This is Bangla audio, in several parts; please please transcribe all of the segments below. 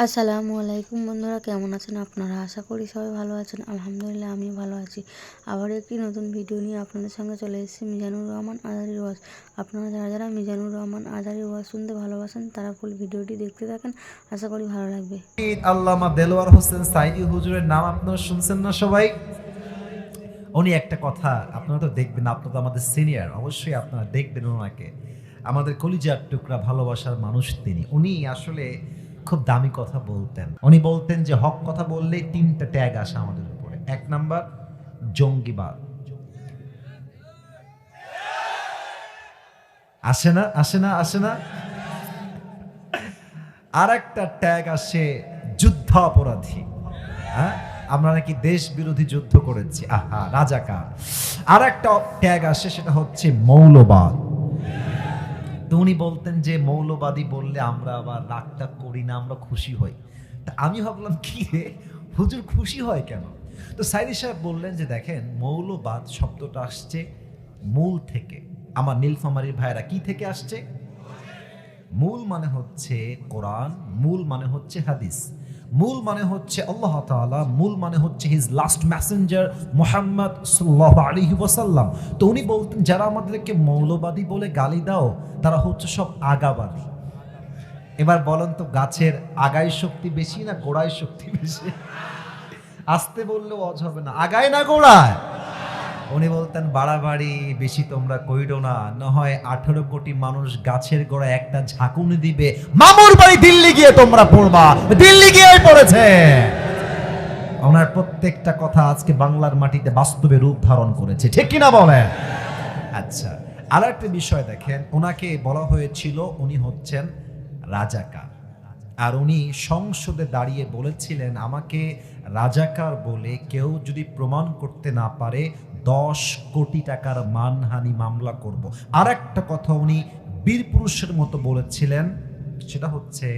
আসসালামু আলাইকুম বন্ধুরা, কেমন আছেন আপনারা? আশা করি সবাই ভালো আছেন। আলহামদুলিল্লাহ আমি ভালো আছি। আবার একটি নতুন ভিডিও নিয়ে আপনাদের সঙ্গে চলে এসেছি মিজানুর রহমান আজহারীর ওয়াজ। আপনারা যারা যারা মিজানুর রহমান আজহারীর ওয়াজ শুনতে ভালোবাসেন তারা ফুল ভিডিওটি দেখতে থাকেন, আশা করি ভালো লাগবে। আল্লামা দেলোয়ার হোসেন সাইদি হুজুরের নাম আপনারা শুনছেন না সবাই? উনি একটা কথা আপনারা তো দেখবেন, আপনারা তো আমাদের সিনিয়র, অবশ্যই আপনারা দেখবেন ওনাকে। আমাদের কলিজার টুকরা ভালোবাসার মানুষ তিনি। উনি আসলে খুব দামি কথা বলতেন। উনি বলতেন যে হক কথা বললেই তিনটা ট্যাগ আসে আমাদের উপরে। এক নাম্বার জঙ্গিবাদ, আসে না আসে না আসে না। আর একটা ট্যাগ আসে যুদ্ধাপরাধী। হ্যাঁ, আমরা নাকি দেশ বিরোধী যুদ্ধ করেছি, আহা রাজাকার। আর একটা ট্যাগ আসে, সেটা হচ্ছে মৌলবাদ। তো উনি বলতেন যে মৌলবাদী বললে আমরা আবার রাগটা করি না, আমরা খুশি হই। তা আমি ভাবলাম কি রে, হুজুর খুশি হয় কেন? তো সাইদি সাহেব বললেন যে দেখেন, মৌলবাদ শব্দটা আসছে মূল থেকে। আমার নীলফামারীর ভাইরা কি থেকে আসছে? মূল মানে হচ্ছে কোরআন, মূল মানে হচ্ছে হাদিস, মূল মানে হচ্ছে আল্লাহ তাআলা, মূল মানে হচ্ছে হিজ লাস্ট মেসেঞ্জার মুহাম্মদ সাল্লাল্লাহু আলাইহি ওয়াসাল্লাম। তো উনি বলতেন যারা আমাদেরকে মৌলবাদী বলে গালি দাও তারা হচ্ছে সব আগাবাদী। এবার বলেন তো, গাছের আগায় শক্তি বেশি না গোড়ায় শক্তি বেশি? আসতে বললেও অজ হবে না, আগায় না গোড়ায়? উনি বলতেন বাড়াবাড়ি বেশি তোমরা কইরো না, না হয় 18 কোটি মানুষ গাছের গোড়ায় একটা ঝাঁকুনি দিবে, মামুর বাড়ি দিল্লি গিয়ে তোমরা পড়বা। দিল্লি গিয়েই পড়েছে। ওনার প্রত্যেকটা কথা আজকে বাংলার মাটিতে বাস্তবে রূপ ধারণ করেছে, ঠিক কিনা বলেন? আচ্ছা, আর একটা বিষয় দেখেন, ওনাকে বলা হয়েছিল উনি হচ্ছেন রাজাকার। আর উনি সংসদে দাঁড়িয়ে বলেছিলেন আমাকে রাজাকার বলে কেউ যদি প্রমাণ করতে না পারে 10 কোটি টাকার মানহানি মামলা করব। আর একটা কথা উনি বীর পুরুষের মতো বলেছিলেন, সেটা হচ্ছে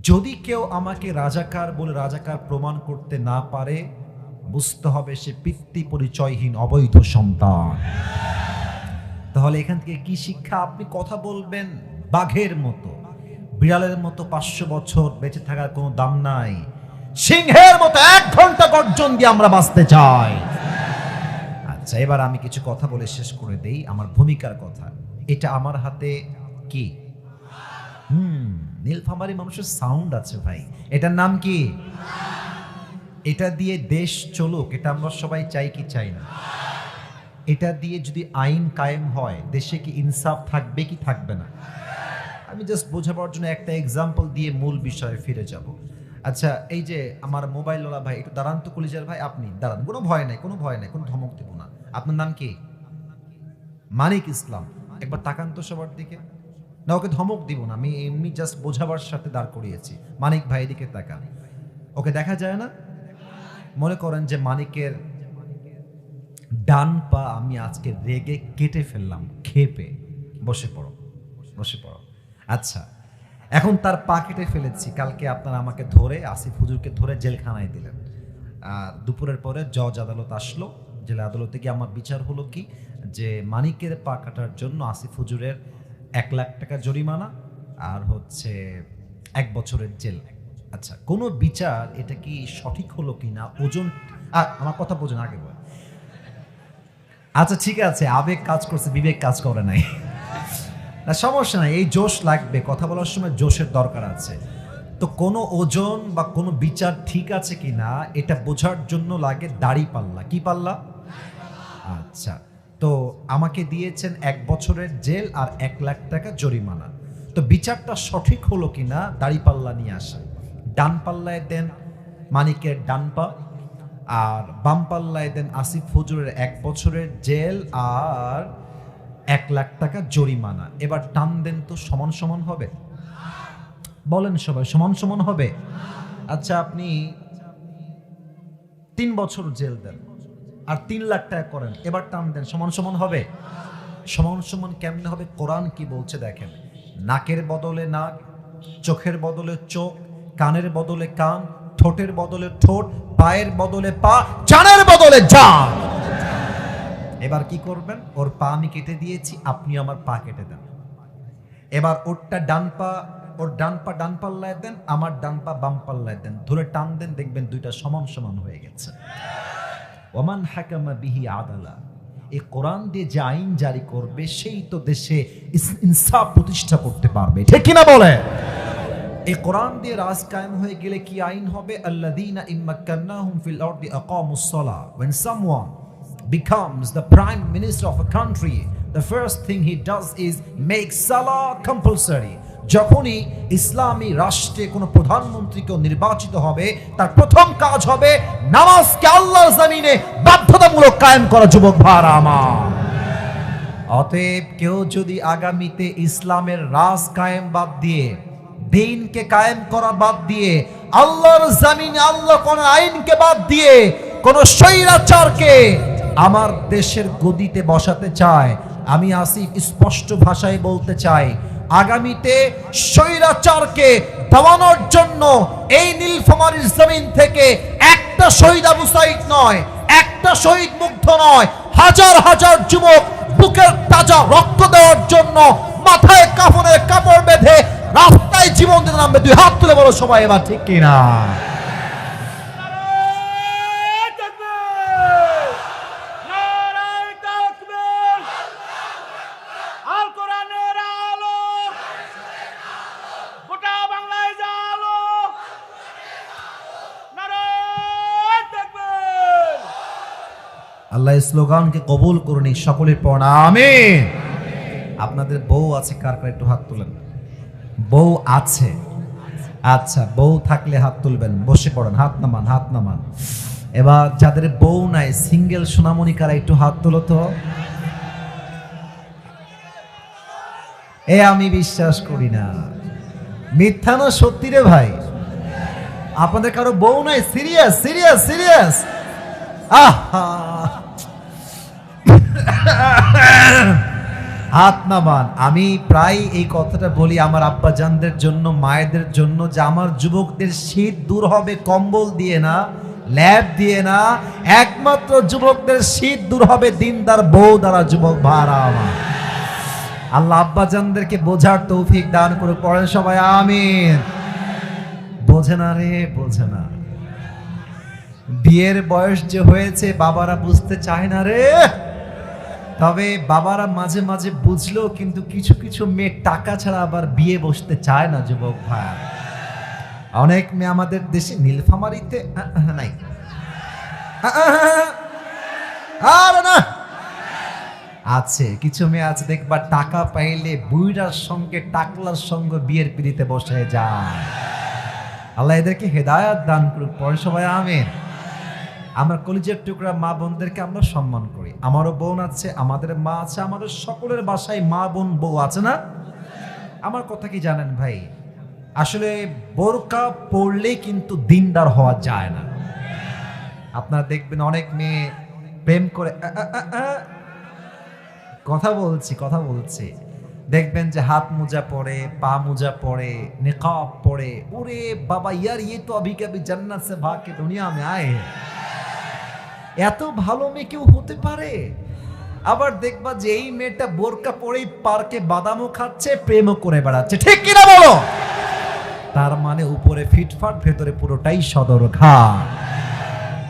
যদি কেউ আমাকে রাজাকার বলে রাজাকার প্রমাণ করতে না পারে, বুঝতে হবে সে পিতৃ পরিচয়হীন অবৈধ সন্তান। তাহলে এখান থেকে কি শিক্ষা? আপনি কথা বলবেন বাঘের মতো, বিড়ালের মতো 500 বছর বেঁচে থাকার কোনো দাম নাই, সিংহের মতো 1 ঘন্টা গর্জন দিয়ে আমরা বাঁচতে চাই। আচ্ছা, এবার আমি কিছু কথা বলে শেষ করে দেই আমার ভূমিকার কথা। এটা আমার হাতে কি? নীলফামারী মানুষের সাউন্ড আছে ভাই, এটার নাম কি? এটা দিয়ে দেশ চলুক, এটা আমরা সবাই চাই কি চাই না? এটা দিয়ে যদি আইন কায়েম হয়, দেশে কি ইনসাফ থাকবে কি থাকবে না? আমি জাস্ট বোঝাবার জন্য একটা এক্সাম্পল দিয়ে মূল বিষয়ে ফিরে যাব। আচ্ছা, এই যে আমার মোবাইলওয়ালা ভাই, একটু দাঁড়ান তো কলিজার ভাই, আপনি দাঁড়ান, কোনো ভয় নাই, কোনো ভয় নাই, কোনো ধমক দেব না। আপনার নাম কি? মানিক ইসলাম। একবার তাকান তো সবার দিকে। না, ওকে ধমক দিব না, আমি এমনি জাস্ট বোঝাবার সাথে দাঁড় করিয়েছি। মানিক ভাই দিকে তাকান। ওকে দেখা যায় না? মনে করেন যে মানিকের ডান পা আমি আজকে রেগে কেটে ফেললাম, খেপে। বসে পড়ো, বসে পড়ো। আচ্ছা, এখন তার পা কেটে ফেলেছি, কালকে আপনারা আমাকে ধরে, আসিফ হুজুরকে ধরে জেলখানায় দিলেন। আর দুপুরের পরে জজ আদালত আসলো, জেলা আদালতে গিয়ে আমার বিচার হলো কি, যে মানিকের পা কাটার জন্য আসিফ হুজুরের 1 লাখ টাকা জরিমানা আর হচ্ছে 1 বছরের জেল। আচ্ছা, কোনো বিচার এটা কি সঠিক হলো কিনা, ওজন আমার কথা বোঝেন আগে বল। আচ্ছা ঠিক আছে, আবেগ কাজ করছে, বিবেক কাজ করে নাই। না সমস্যা নাই, এই জোশ লাগবে, কথা বলার সময় জোশের দরকার আছে। তো কোনো ওজন বা কোনো বিচার ঠিক আছে কিনা এটা বোঝার জন্য লাগে দাড়ি পাল্লা। কি পাল্লা? আচ্ছা, তো আমাকে দিয়েছেন 1 বছরের জেল আর 1 লাখ টাকা জরিমানা। তো বিচারটা সঠিক হলো কিনা দাড়ি পাল্লা নিয়ে আসে। ডান পাল্লায় দেন মানিকের ডান পা, আর বাম পাল্লায় দেন আসিফ হুজুরের 1 বছরের জেল আর 1 লাখ টাকা জরিমানা। এবার টান দেন তো, সমান সমান হবে? বলেন সবাই, সমান সমান হবে? আচ্ছা, আপনি 3 বছর জেল দেন আর 3 লাখ টাকা করেন, এবার টান দেন, সমান সমান হবে? সমান সমান কেমনে হবে? কোরআন কি বলছে দেখেন, নাকের বদলে নাক, চোখের বদলে চোখ, কানের বদলে কান, ঠোঁটের বদলে ঠোঁট, পায়ের বদলে পা, জানের বদলে জান। এবার কি করবেন? ওর পা আমি কেটে দিয়েছি, আপনি আমার পা কেটে দেন। এবার ওরটা ডান পা ওর ডান পা ডান পাল্লায় দেন, আমার ডান পা বাম পাল্লায় দেন, ধরে টান দেন, দেখবেন দুইটা সমান সমান হয়ে গেছে। ওমান হাকামা বিহি আদালা, এই কোরআন দিয়ে যে আইন জারি করবে সেই তো দেশে ইনসাফ প্রতিষ্ঠা করতে পারবে, ঠিক কিনা বলে? এই কোরআন দিয়ে রাজ কায়েম হয়ে গেলে কি আইন হবে? আল্লাযীনা ইম্মাক্কান্নাহুম ফিল আরদি আকামুস সালাহ। When someone becomes the prime minister of a country, the first thing he does is make salah compulsory. যখনই ইসলামী রাষ্ট্রে কোনো প্রধানমন্ত্রীকে নির্বাচিত হবে, তার প্রথম কাজ হবে নামাজকে আল্লাহর জমিনে বাধ্যতামূলক কায়েম করা। যুবক ভাইরা আমার, অতএব কেউ যদি আগামীতে ইসলামের রাজ কায়েম বাদ দিয়ে, দ্বীনকে কায়েম করা বাদ দিয়ে, আল্লাহর জমিনে আল্লাহ কোন আইনকে বাদ দিয়ে কোন স্বৈরাচারকে আমার দেশের গদিতে বসাতে চায়, আমি আসিফ স্পষ্ট ভাষায় বলতে চাই, আগামীতে স্বৈরাচারকে দমানোর জন্য এই নীলফামারীর জমিন থেকে একটা শহীদ আবু সাঈদ নয়, একটা শহীদ মুগ্ধ নয়, হাজার হাজার যুবক বুকের তাজা রক্ত দেওয়ার জন্য মাথায় কাফনের কাপড় বেঁধে রাস্তায় জীবন দিতে নামবে। দুই হাত তুলে বলো সবাই এবার, ঠিক কিনা? আল্লাহ স্লোগানকে কবুল করুন, সকলের পড়া আমিন। আপনাদের বউ আছে কার কার, একটু হাত তুলেন। বউ আছে? আচ্ছা, বউ থাকলে হাত তুলবেন, বসে পড়েন, হাত নামান, হাত নামান। এবার যাদের বউ নাই, সিঙ্গেল সোনামণি কারা, একটু হাত তুলো তো। আমি বিশ্বাস করি না, মিথ্যা না সত্যি রে ভাই? আপনাদের কারো বউ নাই? Serious serious serious? হাত নামান। আমি প্রায় এই কথাটা বলি আমার আব্বাজানদের জন্য, মায়েদের জন্য, যে আমার যুবকদের শীত দূর হবে কম্বল দিয়ে না, ল্যাব দিয়ে না, একমাত্র যুবকদের শীত দূর হবে দিনদার বউ দ্বারা। যুবক ভাইরা আমার, আল্লাহ আব্বাজানদেরকে বোঝার তৌফিক দান করে, পড়েন সবাই আমিন। বোঝে না রে, বোঝে না। বিয়ের বয়স যে হয়েছে বাবারা বুঝতে চায় না রে। তবে বাবারা মাঝে মাঝে বুঝলেও কিন্তু কিছু কিছু মেয়ে টাকা ছাড়া আবার বিয়ে বসতে চায় না। যুবক ভাই, অনেক মেয়ে আমাদের দেশে নীলফামারীতে নাই, আর না আছে, কিছু মেয়ে আছে দেখবা টাকা পাইলে বুইড়ার সঙ্গে টাকলার সঙ্গে বিয়ের পিড়িতে বসে যায়। আল্লাহ এদেরকে হেদায়াত দান করুক, পরে সবাই আমিন। আমরা কলিজার টুকরা মা বোনদেরকে আমরা সম্মান করি। আমারও বোন আছে, আমাদের মা আছে, আমাদের সকলের বাসায় মা বোন বউ আছে না? আমার কথা কি জানেন ভাই, আসলে বোরকা পরলে কিন্তু দিনদার হওয়া যায় না। আপনারা দেখবেন অনেক মেয়ে প্রেম করে, কথা বলছি, দেখবেন যে হাত মোজা পরে, পা মোজা পরে, নিকাব পরে। ওরে বাবা ইয়ার, ये तो अभी कभी जन्नत से भाग के दुनिया में आए हैं। এত ভালো মেয়ে কেউ হতে পারে? আবার দেখবা যে এই মেয়েটা বোরকা পরেই পার্কে বাদামও খাচ্ছে, প্রেমও করে বেড়াচ্ছে, ঠিক কিনা বলো? তার মানে উপরে ফিটফাট, ভেতরে পুরোটাই সদরঘাট।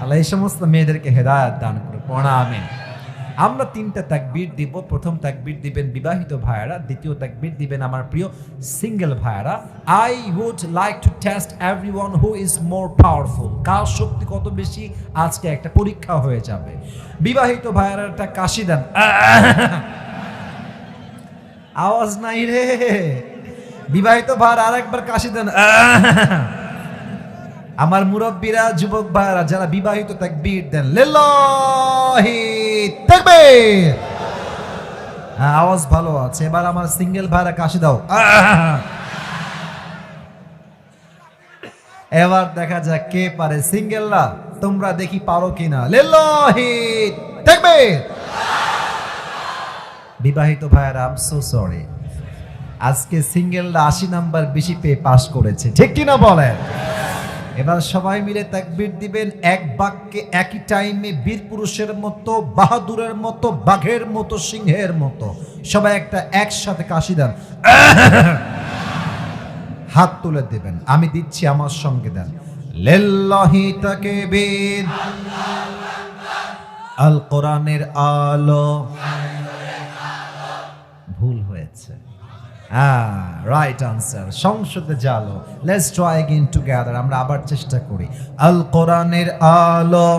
আল্লাহ এই সমস্ত মেয়েদেরকে হেদায়েত দান করে, পড়া আমিন। আমরা তিনটা তাকবীর দিব। প্রথম তাকবীর দিবেন বিবাহিত ভাইয়ারা, দ্বিতীয় তাকবীর দিবেন আমার প্রিয় সিঙ্গেল ভাইয়ারা। I would like to test everyone who is more powerful. কার শক্তি কত বেশি, আজকে একটা পরীক্ষা হয়ে যাবে। বিবাহিত ভাইয়ারা একটা কাশি দেন, আওয়াজ নাই রে। বিবাহিত ভাইয়ারা আরেকবার কাশি দেন। আমার মুরব্বীরা, যুবক ভাইরা যারা বিবাহিত, তাকবীর দেন, লিল্লাহি তাকবীর। আওয়াজ ভালো আছে। এবার আমার সিঙ্গেল ভাইরা কাশি দাও। এবার দেখা যাক কে পারে। সিঙ্গেলরা তোমরা দেখি পারো কিনা। লিল্লাহি তাকবীর। বিবাহিত ভাইরা, আই এম সো সরি, আজকে সিঙ্গেলরা 80 নাম্বার বেশি পেয়ে পাস করেছে, ঠিক কিনা বলেন? এবার সবাই মিলে তাকবীর দিবেন এক বাক্যে, একই টাইমে, বীর পুরুষের মতো, বাহাদুরের মতো, বাঘের মতো, সিংহের মতো। সবাই একটা একসাথে কাশি দেন। হাত তুলে দেবেন, আমি দিচ্ছি, আমার সঙ্গে দেন। লিল্লাহি তাকবীর, আল কোরআনের আলো। ভুল হয়েছে, রাইট আনসার, সংসদে জালো। লেটস ট্রাই अगेन টুগেদার, আমরা আবার চেষ্টা করি। আল কোরআনের আলো,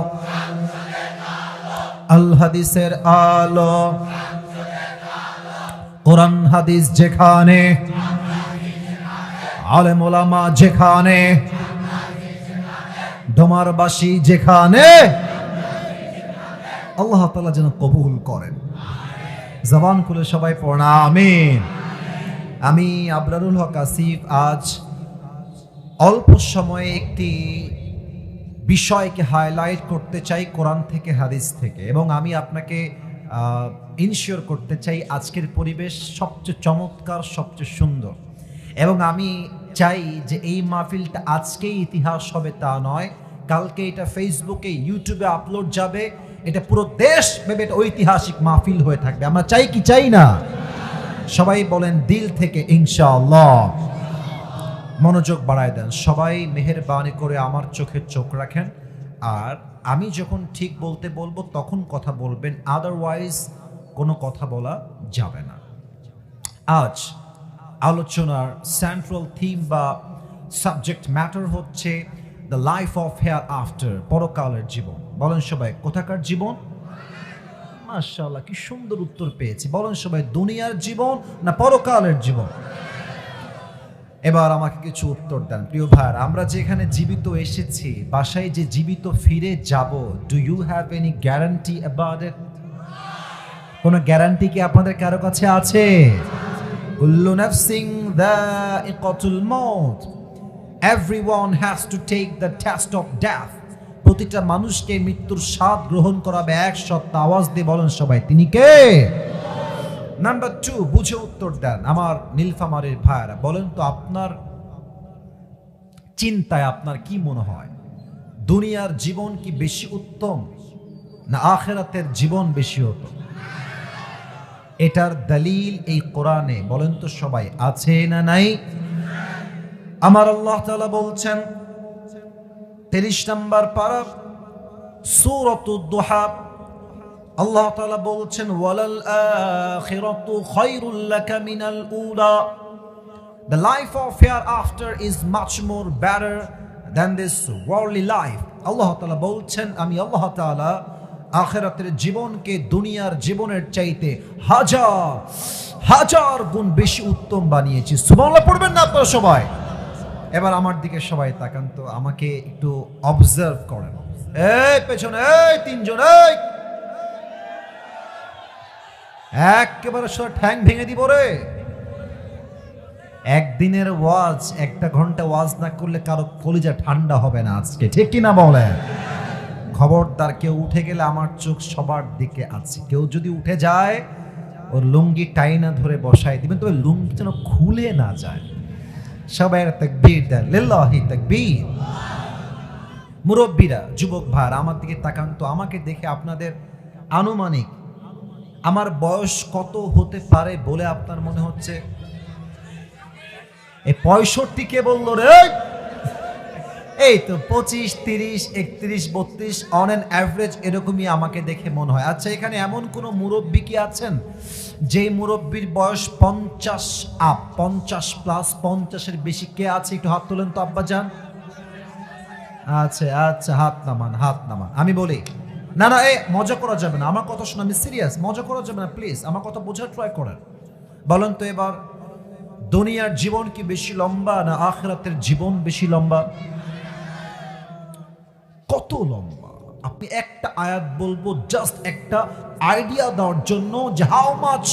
আল হাদিসের আলো, কোরআন হাদিস যেখানে, আলেম ওলামা যেখানে, ডোমারবাসী যেখানে, আল্লাহ তাআলা যেন কবুল করেন। জবান খুলে সবাই পড়ুন আমিন। আমি আবরারুল হক আসিফ আজ অল্প সময়ে একটি বিষয়কে হাইলাইট করতে চাই কোরআন থেকে, হাদিস থেকে, এবং আমি আপনাকে ইনশিওর করতে চাই আজকের পরিবেশ সবচেয়ে চমৎকার, সবচেয়ে সুন্দর। এবং আমি চাই যে এই মাহফিলটা আজকেই ইতিহাস হবে তা নয়, কালকে এটা ফেসবুকে, ইউটিউবে আপলোড যাবে, এটা পুরো দেশ ভেবে এটা ঐতিহাসিক মাহফিল হয়ে থাকবে। আমরা চাই কি চাই না? সবাই বলেন দিল থেকে ইনশাআল্লাহ। মনোযোগ বাড়ায় দেন সবাই, মেহেরবানি করে আমার চোখে চোখ রাখেন। আর আমি যখন ঠিক বলতে বলবো তখন কথা বলবেন, আদারওয়াইজ কোনো কথা বলা যাবে না। আজ আলোচনার সেন্ট্রাল থিম বা সাবজেক্ট ম্যাটার হচ্ছে the life of hair after, পরকালের জীবন। বলেন সবাই, কোথাকার জীবন? মাশাআল্লাহ, কি সুন্দর উত্তর পেয়েছি। বলেন সবাই, দুনিয়ার জীবন না পরকালের জীবন? এবার আমাকে কিছু উত্তর দেন প্রিয় ভাইরা। আমরা যেখানে জীবিত এসেছি, বাসায় যে জীবিত ফিরে যাব, do you have any guarantee about it? কোনো গ্যারান্টি কি আপনাদের কারো কাছে আছে? কুল্লু নাফসিন যায়িকাতুল মাউত, everyone has to take the test of death. প্রতিটা মানুষকে মৃত্যুর স্বাদ গ্রহণ করাবে এক সত্তা। আওয়াজ দিয়ে বলেন সবাই, তিনি কে? নাম্বার 2, বুঝে উত্তর দেন আমার নীলফামারীর ভাইরা। বলেন তো, আপনার চিন্তায় আপনার কি মনে হয়, দুনিয়ার জীবন কি বেশি উত্তম না আখিরাতের জীবন বেশি উত্তম? এটার দলিল এই কোরআনে বলেন তো সবাই, আছে না নাই? আমার আল্লাহ তাআলা বলছেন 30 নম্বর পারা সূরাতুদ দুহা, আল্লাহ তাআলা বলছেন ওয়ালাল আখিরাতু খায়রুল লাকা মিনাল উলা, the life of hereafter is much more better than this worldly life। আল্লাহ তাআলা বলছেন, আমি আল্লাহ তাআলা আখিরাতের জীবনকে দুনিয়ার জীবনের চাইতে হাজার হাজার গুণ বেশি উত্তম বানিয়েছি। সুবহানাল্লাহ পড়বেন না আপনারা সবাই? এবার আমার দিকে সবাই তাকান তো, আমাকে একটু অবজার্ভ করেন। এই পেছনে, এই তিনজন, এই একেবারে সব ঠ্যাং ভেঙে দিব রে। একদিনের ওয়াজ, 1 ঘন্টা ওয়াজ না করলে কারো কলিজা ঠান্ডা হবে না আজকে, ঠিক কিনা বলেন? খবরদার, কেউ উঠে গেলে আমার চোখ সবার দিকে আছে। কেউ যদি উঠে যায়, ওর লুঙ্গি টাইনা ধরে বসায় দিবেন, তবে লুঙ্গি যেন খুলে না যায়। সবাই তাকবীর দেন, লিল্লাহি তাকবীর। মুরব্বীরা, যুবক ভাইরা, আমার দিকে তাকান তো, আমাকে দেখে আপনাদের আনুমানিক আমার বয়স কত হতে পারে বলে আপনার মনে হচ্ছে? এই 65 কে বললো রে? এই তো 25, 30, 31, 32 অন অ্যান অ্যাভারেজ এরকমই আমাকে দেখে মনে হয়। আচ্ছা, এখানে এমন কোন মুরব্বী কি আছেন যেই মুরব্বীর বয়স 50 আপ, 50 প্লাস, 50-এর বেশি কে আছে? একটু হাত তোলেন তো আব্বাজান। আচ্ছা আচ্ছা, হাত নামান, হাত নামান। আমি বলি, না না, মজা করা যাবে না, আমার কথা শোনো, আমি সিরিয়াস, মজা করা যাবে না প্লিজ, আমার কথা বোঝার ট্রাই করেন। বলেন তো এবার, দুনিয়ার জীবন কি বেশি লম্বা না আখিরাতের জীবন বেশি লম্বা? কত লম্বা? আপনি একটা আয়াত বলবো, জাস্ট একটা আইডিয়া দেওয়ার জন্য যে how much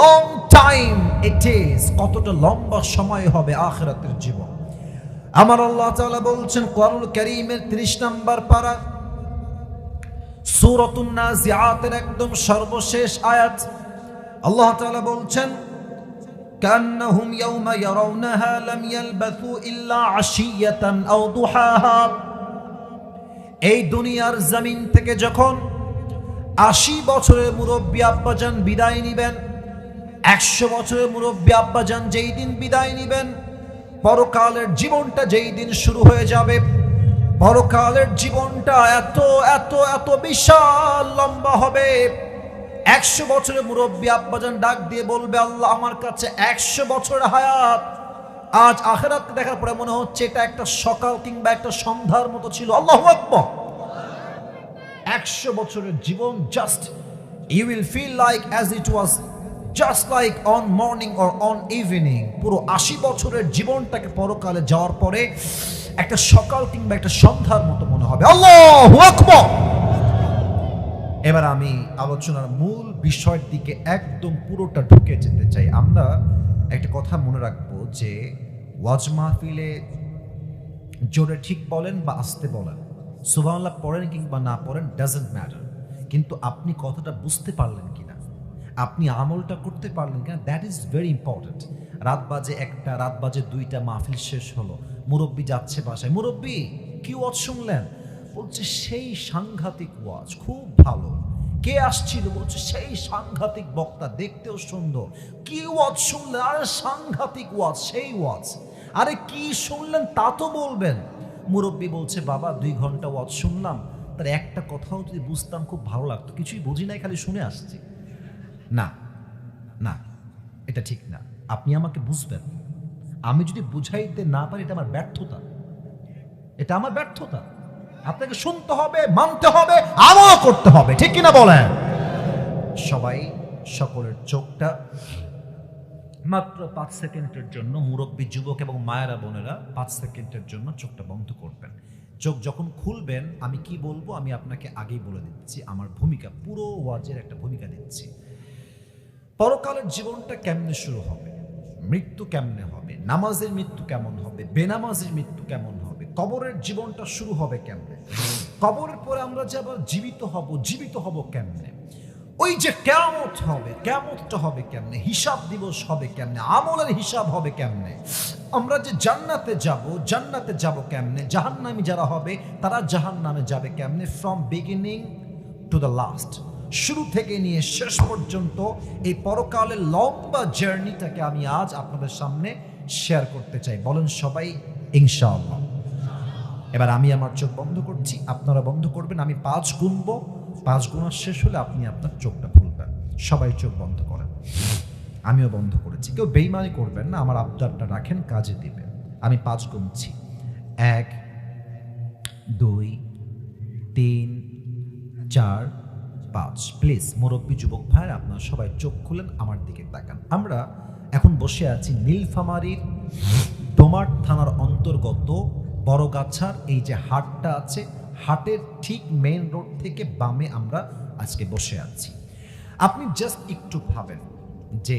long time it is, কতটা লম্বা সময় হবে আখিরাতের জীবন। আমার আল্লাহ তাআলা বলছেন কোরআনুল কারীমের 30 নম্বর পারা সূরাতুন নাজিআতের একদম সর্বশেষ আয়াত, আল্লাহ তাআলা বলছেন কান্নাহুম ইয়াওমা ইয়ারাউনাহা লাম ইয়ালবাথু ইল্লা আশিয়াতান আও দুহাহা। এই দুনিয়ার জমিন থেকে যখন 80 বছরের মুরব্বী আব্বাজান বিদায় নিবেন, 100 বছরের মুরব্বী আব্বাজান যেই দিন বিদায় নিবেন, পরকালের জীবনটা যেই দিন শুরু হয়ে যাবে, পরকালের জীবনটা এত এত এত বিশাল লম্বা হবে। 100 বছরের মুরব্বী আব্বাজান ডাক দিয়ে বলবে, আল্লাহ আমার কাছে 100 বছরের হায়াত, আজ আখিরাতকে দেখার পরে মনে হচ্ছে এটা একটা সকাল কিংবা একটা সন্ধ্যার মতো ছিল। আল্লাহু আকবার। 100 বছরের জীবন, just you will feel like as it was just like on morning or on evening. পুরো 80 বছরের জীবনটাকে পরকালে যাওয়ার পরে একটা সকাল কিংবা একটা সন্ধ্যার মতো মনে হবে। আল্লাহু আকবার। এবার আমি আলোচনার মূল বিষয়ের দিকে একদম পুরোটা ঢুকে যেতে চাই। আমরা একটা কথা মনে রাখবো যে ওয়াজ মাহফিলে জোরে ঠিক বলেন বা আস্তে বলেন, সুবহানাল্লাহ পড়েন কিংবা না পড়েন, ডাজন্ট ম্যাটার, কিন্তু আপনি কথাটা বুঝতে পারলেন কিনা, আপনি আমলটা করতে পারলেন কিনা, দ্যাট ইজ ভেরি ইম্পর্টেন্ট। রাত বাজে 1টা, রাত বাজে 2টা, মাহফিল শেষ হলো, মুরব্বী যাচ্ছে বাসায়, মুরব্বী কি ওয়াজ শুনলেন? বলছে সেই সাংঘাতিক ওয়াজ, খুব ভালো। কে আসছিল? বলছে সেই সাংঘাতিক বক্তা, দেখতেও সুন্দর। কি ওয়াজ শুনলেন? আরে সাংঘাতিক ওয়াজ, সেই ওয়াজ। আরে কি শুনলেন তা তো বলবেন। মুরব্বী বলছে, বাবা 2 ঘন্টা ওয়াজ শুনলাম, তার একটা কথাও যদি বুঝতাম খুব ভালো লাগতো, কিছুই বুঝি নাই, খালি শুনে আসছি। না না, এটা ঠিক না। আপনি আমাকে বুঝবেন, আমি যদি বুঝাইতে না পারি এটা আমার ব্যর্থতা, এটা আমার ব্যর্থতা। আপনাকে শুনতে হবে, মানতে হবে, আমল করতে হবে, ঠিক কিনা বলেন? সবাই সকলের চোখটা মাত্র 5 সেকেন্ডের জন্য, মুরব্বী যুবক এবং মায়েরা বোনেরা 5 সেকেন্ডের জন্য চোখটা বন্ধ করবেন। চোখ যখন খুলবেন আমি কি বলবো আমি আপনাকে আগেই বলে দিচ্ছি, আমার ভূমিকা, পুরো ওয়াজের একটা ভূমিকা দিচ্ছি। পরকালের জীবনটা কেমনে শুরু হবে, মৃত্যু কেমনে হবে, নামাজের মৃত্যু কেমন হবে, বেনামাজের মৃত্যু কেমন হবে, কবরের জীবনটা শুরু হবে কেমনে, কবরের পরে আমরা যে আবার জীবিত হব কেমনে, ওই যে কিয়ামত হবে, কিয়ামতটা হবে কেমনে, হিসাব দিবস হবে কেমনে, আমলের হিসাব হবে কেমনে, আমরা যে জান্নাতে যাব কেমনে, জাহান্নামী যারা হবে তারা জাহান্নামে যাবে কেমনে, from beginning to the last, শুরু থেকে নিয়ে শেষ পর্যন্ত এই পরকালের লম্বা জার্নিটাকে আমি আজ আপনাদের সামনে শেয়ার করতে চাই। বলেন সবাই ইনশাআল্লাহ। এবার আমি আমার চোখ বন্ধ করছি, আপনারা বন্ধ করবেন, আমি 5 গুনবো, 5 গুণা শেষ হলে আপনি আপনার চোখটা খুলবেন। সবাই চোখ বন্ধ করেন, আমিও বন্ধ করেছি। কেউ বেইমানি করবেন না, আমার আবদারটা রাখেন, কাজে দিবেন। আমি 5 গুনছি, 1 2 3 4 5। প্লিজ মুরব্বী যুবক ভাইরা আপনারা সবাই চোখ খুলেন, আমার দিকে তাকান। আমরা এখন বসে আছি নীলফামারীর ডোমার থানার অন্তর্গত বড়গাছার এই যে হাটটা আছে, হাটের ঠিক মেইন রোড থেকে বামে আমরা আজকে বসে আছি। আপনি জাস্ট একটু ভাবেন যে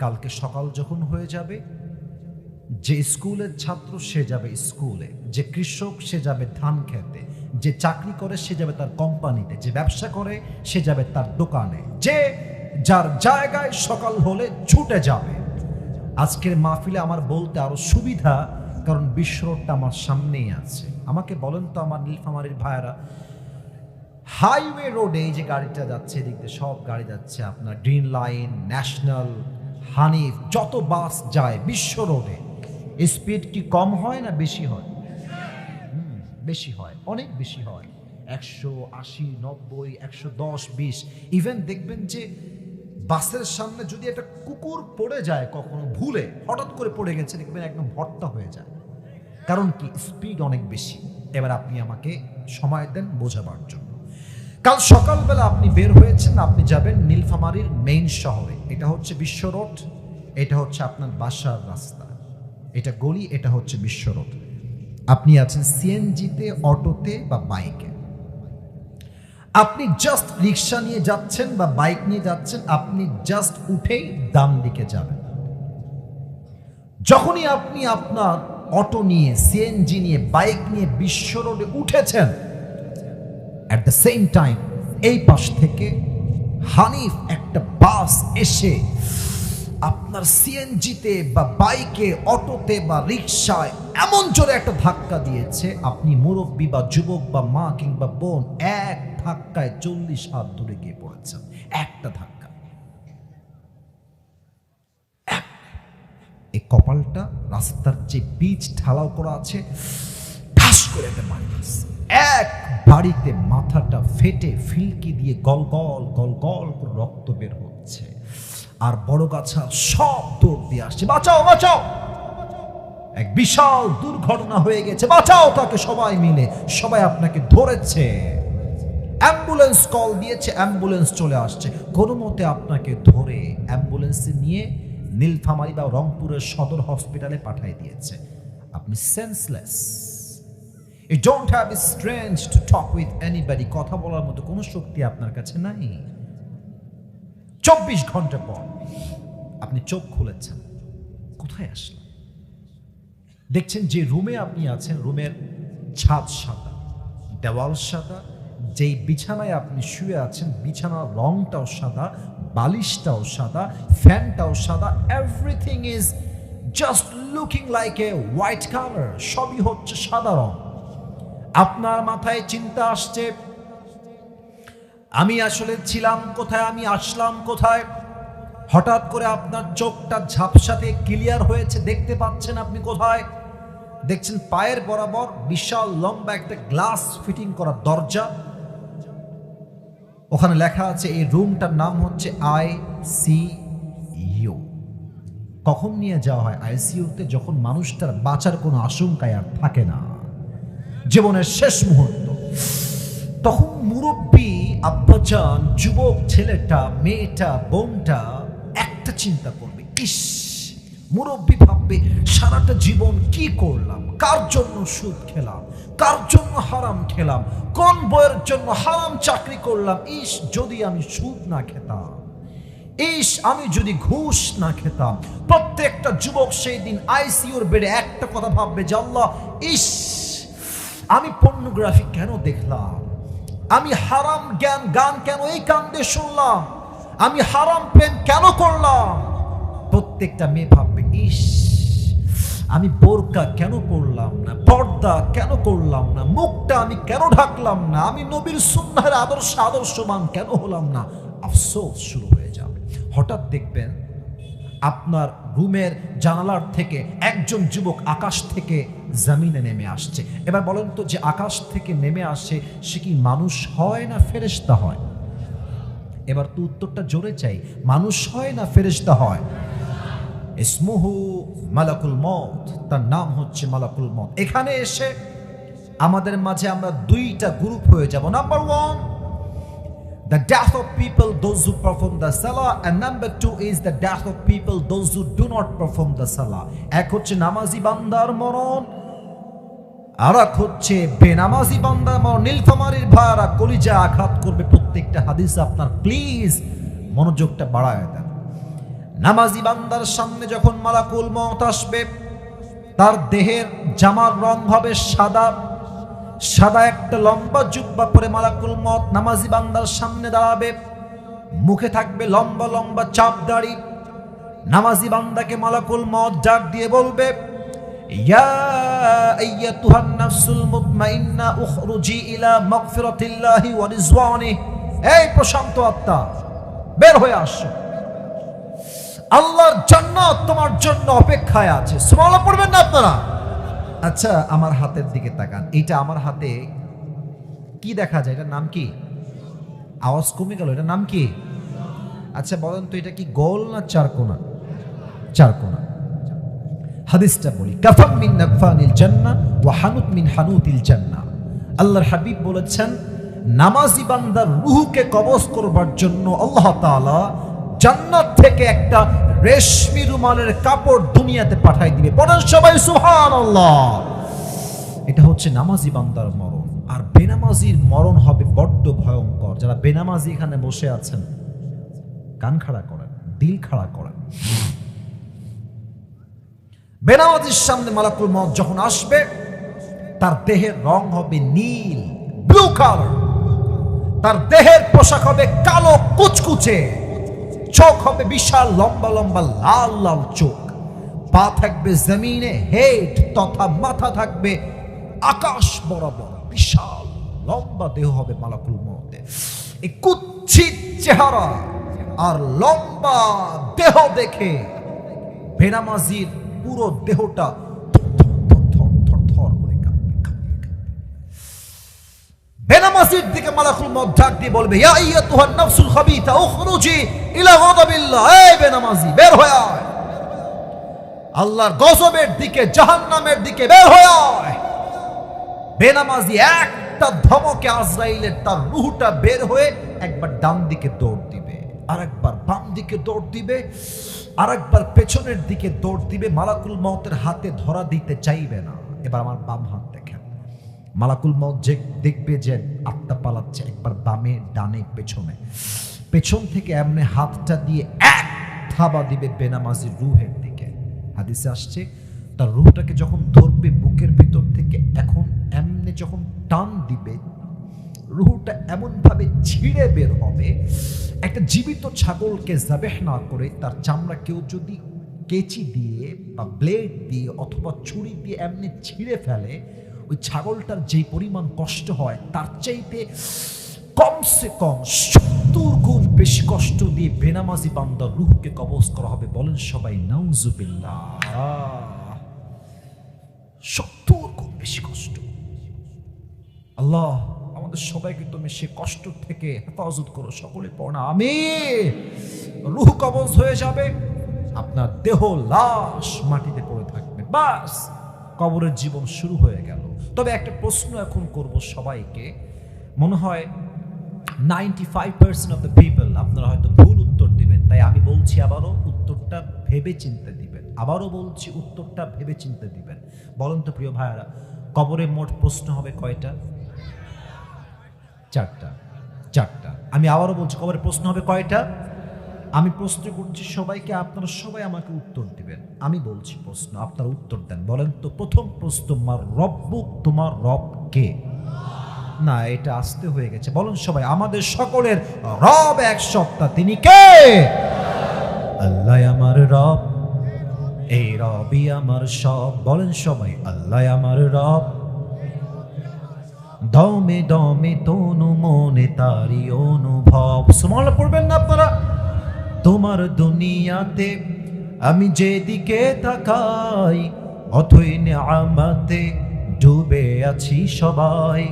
কালকে সকাল যখন হয়ে যাবে, যে স্কুলের ছাত্র সে যাবে স্কুলে, যে কৃষক সে যাবে ধান খেতে, যে চাকরি করে সে যাবে তার কোম্পানিতে, যে ব্যবসা করে সে যাবে তার দোকানে, যে যার জায়গায় সকাল হলে ছুটে যাবে। আজকের মাহফিলে আমার বলতে আরো সুবিধা, কারণ বিশ্ব রোডটা আমার সামনেই আছে। আমাকে বলেন তো আমার নীলফামারীর ভাইয়েরা, হাইওয়ে রোডে এই যে গাড়িটা যাচ্ছে, এদিক দিয়ে সব গাড়ি যাচ্ছে, আপনার গ্রিন লাইন, ন্যাশনাল, হানিফ, যত বাস যায় বিশ্ব রোডে, স্পিড কি কম হয় না বেশি হয়? বেশি হয়, অনেক বেশি হয়। 180, 90, 110, 20। ইভেন দেখবেন যে বাসের সামনে যদি একটা কুকুর পড়ে যায়, কখনো ভুলে হঠাৎ করে পড়ে গেছে, দেখবেন একদম ভর্তা হয়ে যায়। কারণ কি? স্পিড অনেক বেশি। এবার আপনি আমাকে সময় দেন বোঝাবার জন্য। কাল সকালবেলা আপনি বের হয়েছেন, আপনি যাবেন নীলফামারীর মেইন শহরে। এটা হচ্ছে বিশ্ব রোড, এটা হচ্ছে আপনার বাসার রাস্তা, এটা গলি, এটা হচ্ছে বিশ্ব রোড। আপনি আছেন সিএনজিতে, অটোতে বা বাইকে। আপনি জাস্ট রিক্সা নিয়ে যাচ্ছেন বা বাইক নিয়ে যাচ্ছেন, আপনি জাস্ট উঠেই ডান দিকে যাবেন। যখনই আপনি আপনার অটো নিয়ে, সিএনজি নিয়ে, বাইক নিয়ে বিশ্ব রোডে উঠেছেন, অ্যাট দ্য সেম টাইম এই পাশ থেকে হানিফ একটা বাস এসে আপনার সিএনজিতে বা বাইকে, অটোতে বা রিক্সায় এমন জোরে একটা ধাক্কা দিয়েছে, আপনি মুরব্বী বা যুবক বা মা কিংবা বোন এক ধাক্কায় 40 হাত দূরে গিয়ে পড়েছেন। একটা ধাক্কা। এই কপালটা রাস্তার যে পিচ ঢালাও করা আছে ঠাস করে একটা মারি দিচ্ছে। এক বাড়িতে মাথাটা ফেটে ফিলকি দিয়ে গল গল গল গল করে রক্ত বের হচ্ছে। আর বড় গাছা সব দৌড় দিয়ে আসছে, বাঁচাও বাঁচাও, এক বিশাল দুর্ঘটনা হয়ে গেছে, বাঁচাও তাকে। সবাই মিলে সবাই আপনাকে ধরেছে, অ্যাম্বুলেন্স কল দিয়েছে, অ্যাম্বুলেন্স চলে আসছে, কোনো মতে আপনাকে ধরে অ্যাম্বুলেন্সে নিয়ে নীলফামারী বা রংপুরের সদর হসপিটালে পাঠিয়ে দিয়েছে। আপনি senseless, you don't have the strength to talk with anybody, কথা বলার মতো কোনো শক্তি আপনার কাছে নাই। 24 ঘন্টা পর আপনি চোখ খুলেছেন, কোথায় আসলেন? দেখছেন যে রুমে আপনি আছেন, রুমের ছাদ সাদা, দেওয়াল সাদা, যেই বিছানায় আপনি শুয়ে আছেন বিছানার রংটাও সাদা, বালিশটাও সাদা, ফ্যানটাও সাদা, everything is just looking like a white colour, সবই হচ্ছে সাদা রং। আপনার মাথায় চিন্তা আসছে, আমি আসলে ছিলাম কোথায়, আমি আসলাম কোথায়? হঠাৎ করে আপনার চোখটা ঝাপসাতে ক্লিয়ার হয়েছে, দেখতে পাচ্ছেন আপনি কোথায়। দেখছেন পায়ের বরাবর বিশাল লম্বা একটা গ্লাস ফিটিং করা দরজা, ওখানে লেখা আছে এই রুমটার নাম হচ্ছে ICU। কখন নিয়ে যাওয়া হয় ICUতে? যখন মানুষটার বাঁচার কোনো আশঙ্কায় আর থাকে না, জীবনের শেষ মুহূর্ত। তখন মুরব্বী আব্বাজান, যুবক ছেলেটা, মেয়েটা, বোনটা একটা চিন্তা করবে, ইস, মুরব্বী ভাববে সারাটা জীবন কি করলাম, কার জন্য সুদ খেলাম, কার জন্য হারাম খেলাম, কোন বইয়ের জন্য হারাম চাকরি করলাম, ইস যদি আমি সুদ না খেতাম, ইস আমি যদি ঘুষ না খেতাম। প্রত্যেকটা যুবক সেই দিন ICUর বেডে একটা কথা ভাববে যে আল্লাহ, ইস আমি পর্নোগ্রাফি কেন দেখলাম, আমি হারাম গান কেন এই কান দিয়ে শুনলাম, আমি হারাম প্রেম কেন করলাম। প্রত্যেকটা মেয়ে ভাববে, ইস আমি বোরকা কেন পরলাম না, পর্দা কেন করলাম না, মুখটা আমি কেন ঢাকলাম না, আমি নবীর সুন্নাহের আদর্শবান কেন হলাম না। আফসোস শুরু হয়ে যাবে। হঠাৎ দেখবেন আপনার রুমের জানালার থেকে একজন যুবক আকাশ থেকে জমিনে নেমে আসছে। এবার বলেন তো, যে আকাশ থেকে নেমে আসে সে কি মানুষ হয় না ফেরেশতা হয়? এবার তো উত্তরটা জোরে চাই, মানুষ হয় না ফেরেশতা হয়? ইসমুহু মালাকুল মউত, তার নাম হচ্ছে মালাকুল মউত। এখানে এসে আমাদের মাঝে আমরা দুইটা গ্রুপ হয়ে যাব। Number 1, the death of people, those who perform the salah, and number 2 is the death of people, those who do not perform the salah. এক হচ্ছে নামাজি বান্দার মরণ, আর এক হচ্ছে বেনামাজি বান্দার মরণ। নীলফামারীর ভাইরা কলিজা আঘাত করবে প্রত্যেকটা হাদিস আপনার, প্লিজ মনোযোগটা বাড়ায় দেন। নামাজি বান্দার সামনে যখন মালাকুল মউত আসবে, তার দেহের জামার রং হবে সাদা, সাদা একটা লম্বা জুব্বা পরে মালাকুল মউত নামাজি বান্দার সামনে দাঁড়াবে, মুখে থাকবে লম্বা লম্বা চাপ দাড়ি। নামাজি বান্দাকে মালাকুল মউত ডাক দিয়ে বলবে, ইয়া আইয়াতুহান নাফসুল মুতমাইন্না উখরুজি ইলা মাগফিরাতিল্লাহি ওয়া রিজওয়ানিহি, এই প্রশান্ত আত্মা বের হয়ে আসো, আল্লাহর জান্নাত তোমার জন্য অপেক্ষায় আছে। সুবহানাল্লাহ পড়বেন না আপনারা? আচ্ছা আমার হাতের দিকে তাকান, এটা আমার হাতে কি দেখা যায়, এটার নাম কি? আওয়াজ কমে গেল, এটার নাম কি? আচ্ছা বলেন তো, এটা কি গোল না চারকোনা? চারকোনা। হাদিসটা বলি, কাফাম মিন নাকফানিল জান্নাহ ওয়া হানুত মিন হানুতিল জান্নাহ। আল্লাহর হাবিব বলেছেন, নামাজি বান্দার রূহকে কবজ করবার জন্য আল্লাহ তাআলা জান্নাত থেকে একটা রেশমি রুমালের কাপড় দুনিয়াতে পাঠাই দিবে। পড়েন সবাই সুবহানাল্লাহ। এটা হচ্ছে নামাজি বান্দার মরণ। আর বেনামাজির মরণ হবে বড্ড ভয়ঙ্কর। যারা বেনামাজি এখানে বসে আছেন, কান খাড়া করেন, দিল খাড়া করেন। বেনামাজির সামনে মালাকুল মউত যখন আসবে, তার দেহের রং হবে নীল, ব্লু কালার, তার দেহের পোশাক হবে কালো কুচকুচে, চোখ হবে বিশাল লম্বা লম্বা লাল লাল চোখ, পা থাকবে জমিনে, হেড তথা মাথা থাকবে আকাশ বরাবর, বিশাল লম্বা দেহ হবে মালাকুল মউতের। এই কুৎসিত চেহারা আর লম্বা দেহ দেখে বেনামাজির পুরো দেহটা থরথর করে কাঁপবে। বেনামাজির দিকে মালাকুল মউত ডাক দিয়ে বলবে, ইয়া আইয়াতুহান নাফসুল খাবিথা উখরুজি ইলা গাদাবিল্লাহ, এই বেনামাজি বের হয়ে আয়, আল্লাহর গজবের দিকে, জাহান্নামের দিকে বের হয়ে আয়। বেনামাজি একটা ধমকে আজরাইলের তার রূহটা বের হয়ে একবার ডান দিকে দৌড় দিবে, আরেকবার বাম দিকে দৌড় দিবে, আরেকবার পেছনের দিকে দৌড় দিবে। মালাকুল মউতের হাতে ধরা দিতে চাইবে না। এবার আমার বাম হাত দেখেন, মালাকুল মউত যে দেখবে যে আত্মা পালাচ্ছে, একবার বামে ডানে পেছনে, পেছন থেকে এমনি হাতটা দিয়ে এক থাবা দিবে বেনামাজির রূহের দিকে। হাদিসে আসছে তার রূহটাকে যখন ধরবে বুকের ভিতর থেকে, এখন এমনি যখন টান দিবে, রূহটা এমন ভাবে ছিঁড়ে বের হবে, একটা জীবিত ছাগলকে যাবেহ না করে তার চামড়া কেউ যদি কেচি দিয়ে বা ব্লেড দিয়ে অথবা ছুরি দিয়ে এমনি ছিঁড়ে ফেলে, ওই ছাগলটার যে পরিমাণ কষ্ট হয় তার চাইতে কমসে কম 70 গুণ বেশি কষ্ট দিয়ে বেনামাজি বান্দার রূহকে কবজ করা হবে। বলেন সবাই নাউজুবিল্লাহ। 70 গুণ বেশি কষ্ট। আল্লাহ আমাদের সবাইকে তুমি সে কষ্ট থেকে হেফাজত করো, সকলে পড়া আমিন। রূহ কবজ হয়ে যাবে, আপনার দেহ লাশ মাটিতে পড়ে থাকবে, বাস কবরের জীবন শুরু হয়ে গেল। তবে একটা প্রশ্ন এখন করব সবাইকে, মনে হয় 95% অফ দ্য পিপল আপনারা হয়তো ভুল উত্তর দিবেন, তাই আমি বলছি আবারও উত্তরটা ভেবে চিন্তে দিবেন। আবারও বলছি উত্তরটা ভেবে চিন্তে দিবেন। বলেন তো প্রিয় ভাইয়ারা, কবরে মোট প্রশ্ন হবে কয়টা? 4টা। আমি আবারও বলছি, কবরে প্রশ্ন হবে কয়টা? আমি প্রশ্ন করছি সবাইকে, আপনারা সবাই আমাকে উত্তর দিবেন। আমি বলছি প্রশ্ন, আপনারা উত্তর দেন। বলেন তো প্রথম প্রশ্ন, মার রব্বুক, তোমার রব কে? না, এটা আসতে হয়ে গেছে। বলেন সবাই, আমাদের সকলের রব এক সত্তা, তিনি কে? আল্লাহ আমার রব, এই রবই আমার সব। বলেন সবাই, আল্লাহ আমার রব, দমে দমে তনু মনে তারি অনুভব। সুবহানাল্লাহ পড়বেন না আপনারা? তোমার দুনিয়াতে আমি যেদিকে তাকাই, অথই নিয়ামতে ডুবে আছি সবাই।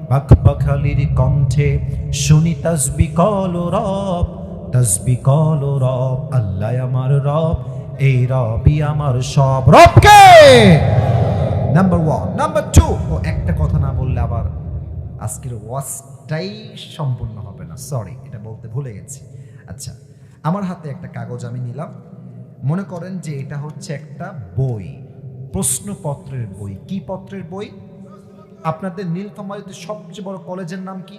পাখপাখালির কণ্ঠে শুনি তাসবিহ কল রব, তাসবিহ কল রব। আল্লাহ আমার রব, এই রবই আমার সব। রব কে? নাম্বার 1। নাম্বার 2, ও একটা কথা না বললে আবার আজকের ওয়াজটাই সম্পূর্ণ হবে না, সরি, এটা বলতে ভুলে গেছি। আচ্ছা, আমার হাতে একটা কাগজ আমি নিলাম, মনে করেন যে এটা হচ্ছে একটা বই, প্রশ্নপত্রের বই। কি পত্রের বই? আপনাদের নীলফামারীতে সবচেয়ে বড় কলেজের নাম কি?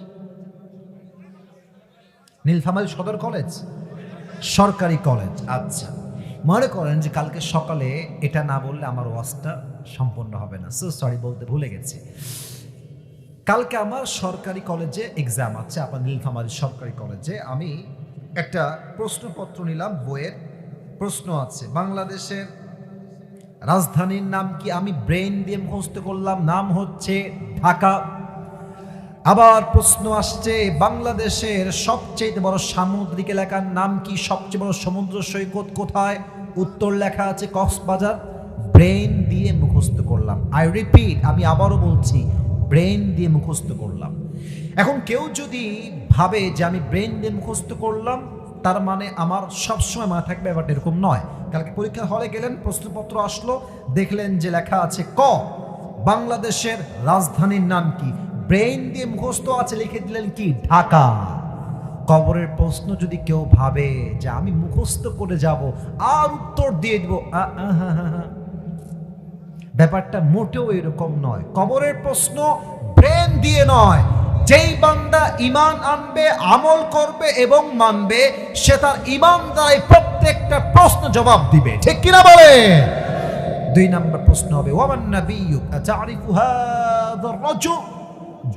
নীলফামারী সদর কলেজ, সরকারি কলেজ। আচ্ছা, মনে করেন যে কালকে সকালে এটা না বললে আমার ওয়াজটা সম্পূর্ণ হবে না, সো সরি, বলতে ভুলে গেছি। কালকে আমার সরকারি কলেজে এক্সাম আছে, আপনার নীলফামারী সরকারি কলেজে। আমি একটা প্রশ্নপত্র নিলাম, বইয়ের প্রশ্ন আছে, বাংলাদেশের রাজধানীর নাম কি? আমি ব্রেন দিয়ে মুখস্থ করলাম, নাম হচ্ছে ঢাকা। আবার প্রশ্ন আসছে, বাংলাদেশের সবচেয়ে বড় সামুদ্রিক এলাকার নাম কি? সবচেয়ে বড় সমুদ্র সৈকত কোথায়? উত্তর লেখা আছে কক্সবাজার। ব্রেন দিয়ে মুখস্থ করলাম। আই রিপিট, আমি আবারও বলছি, ব্রেন দিয়ে মুখস্থ করলাম। এখন কেউ যদি ভাবে যে আমি ব্রেন দিয়ে মুখস্থ করলাম তার মানে আমার সবসময় মনে থাকবে, ব্যাপারটা এরকম নয়। কালকে পরীক্ষার হলে গেলেন, প্রশ্নপত্র আসলো, দেখলেন যে লেখা আছে ক, বাংলাদেশের রাজধানীর নাম কি? ব্রেন দিয়ে মুখস্থ আছে, লিখে দিলেন কি? ঢাকা। কবরের প্রশ্ন যদি কেউ ভাবে যে আমি মুখস্থ করে যাব আর উত্তর দিয়ে দিব, ব্যাপারটা মোটেও এরকম নয়। কবরের প্রশ্ন ব্রেন দিয়ে নয়। যেই বান্দা ঈমান আনবে, আমল করবে এবং মানবে, সে তার ঈমান দ্বারাই প্রত্যেকটা প্রশ্ন জবাব দিবে। ঠিক কিনা বলে? 2 নম্বর প্রশ্ন হবে, ওয়ামান নাবিয়্যুক আতারিফু হাযা রাজুল,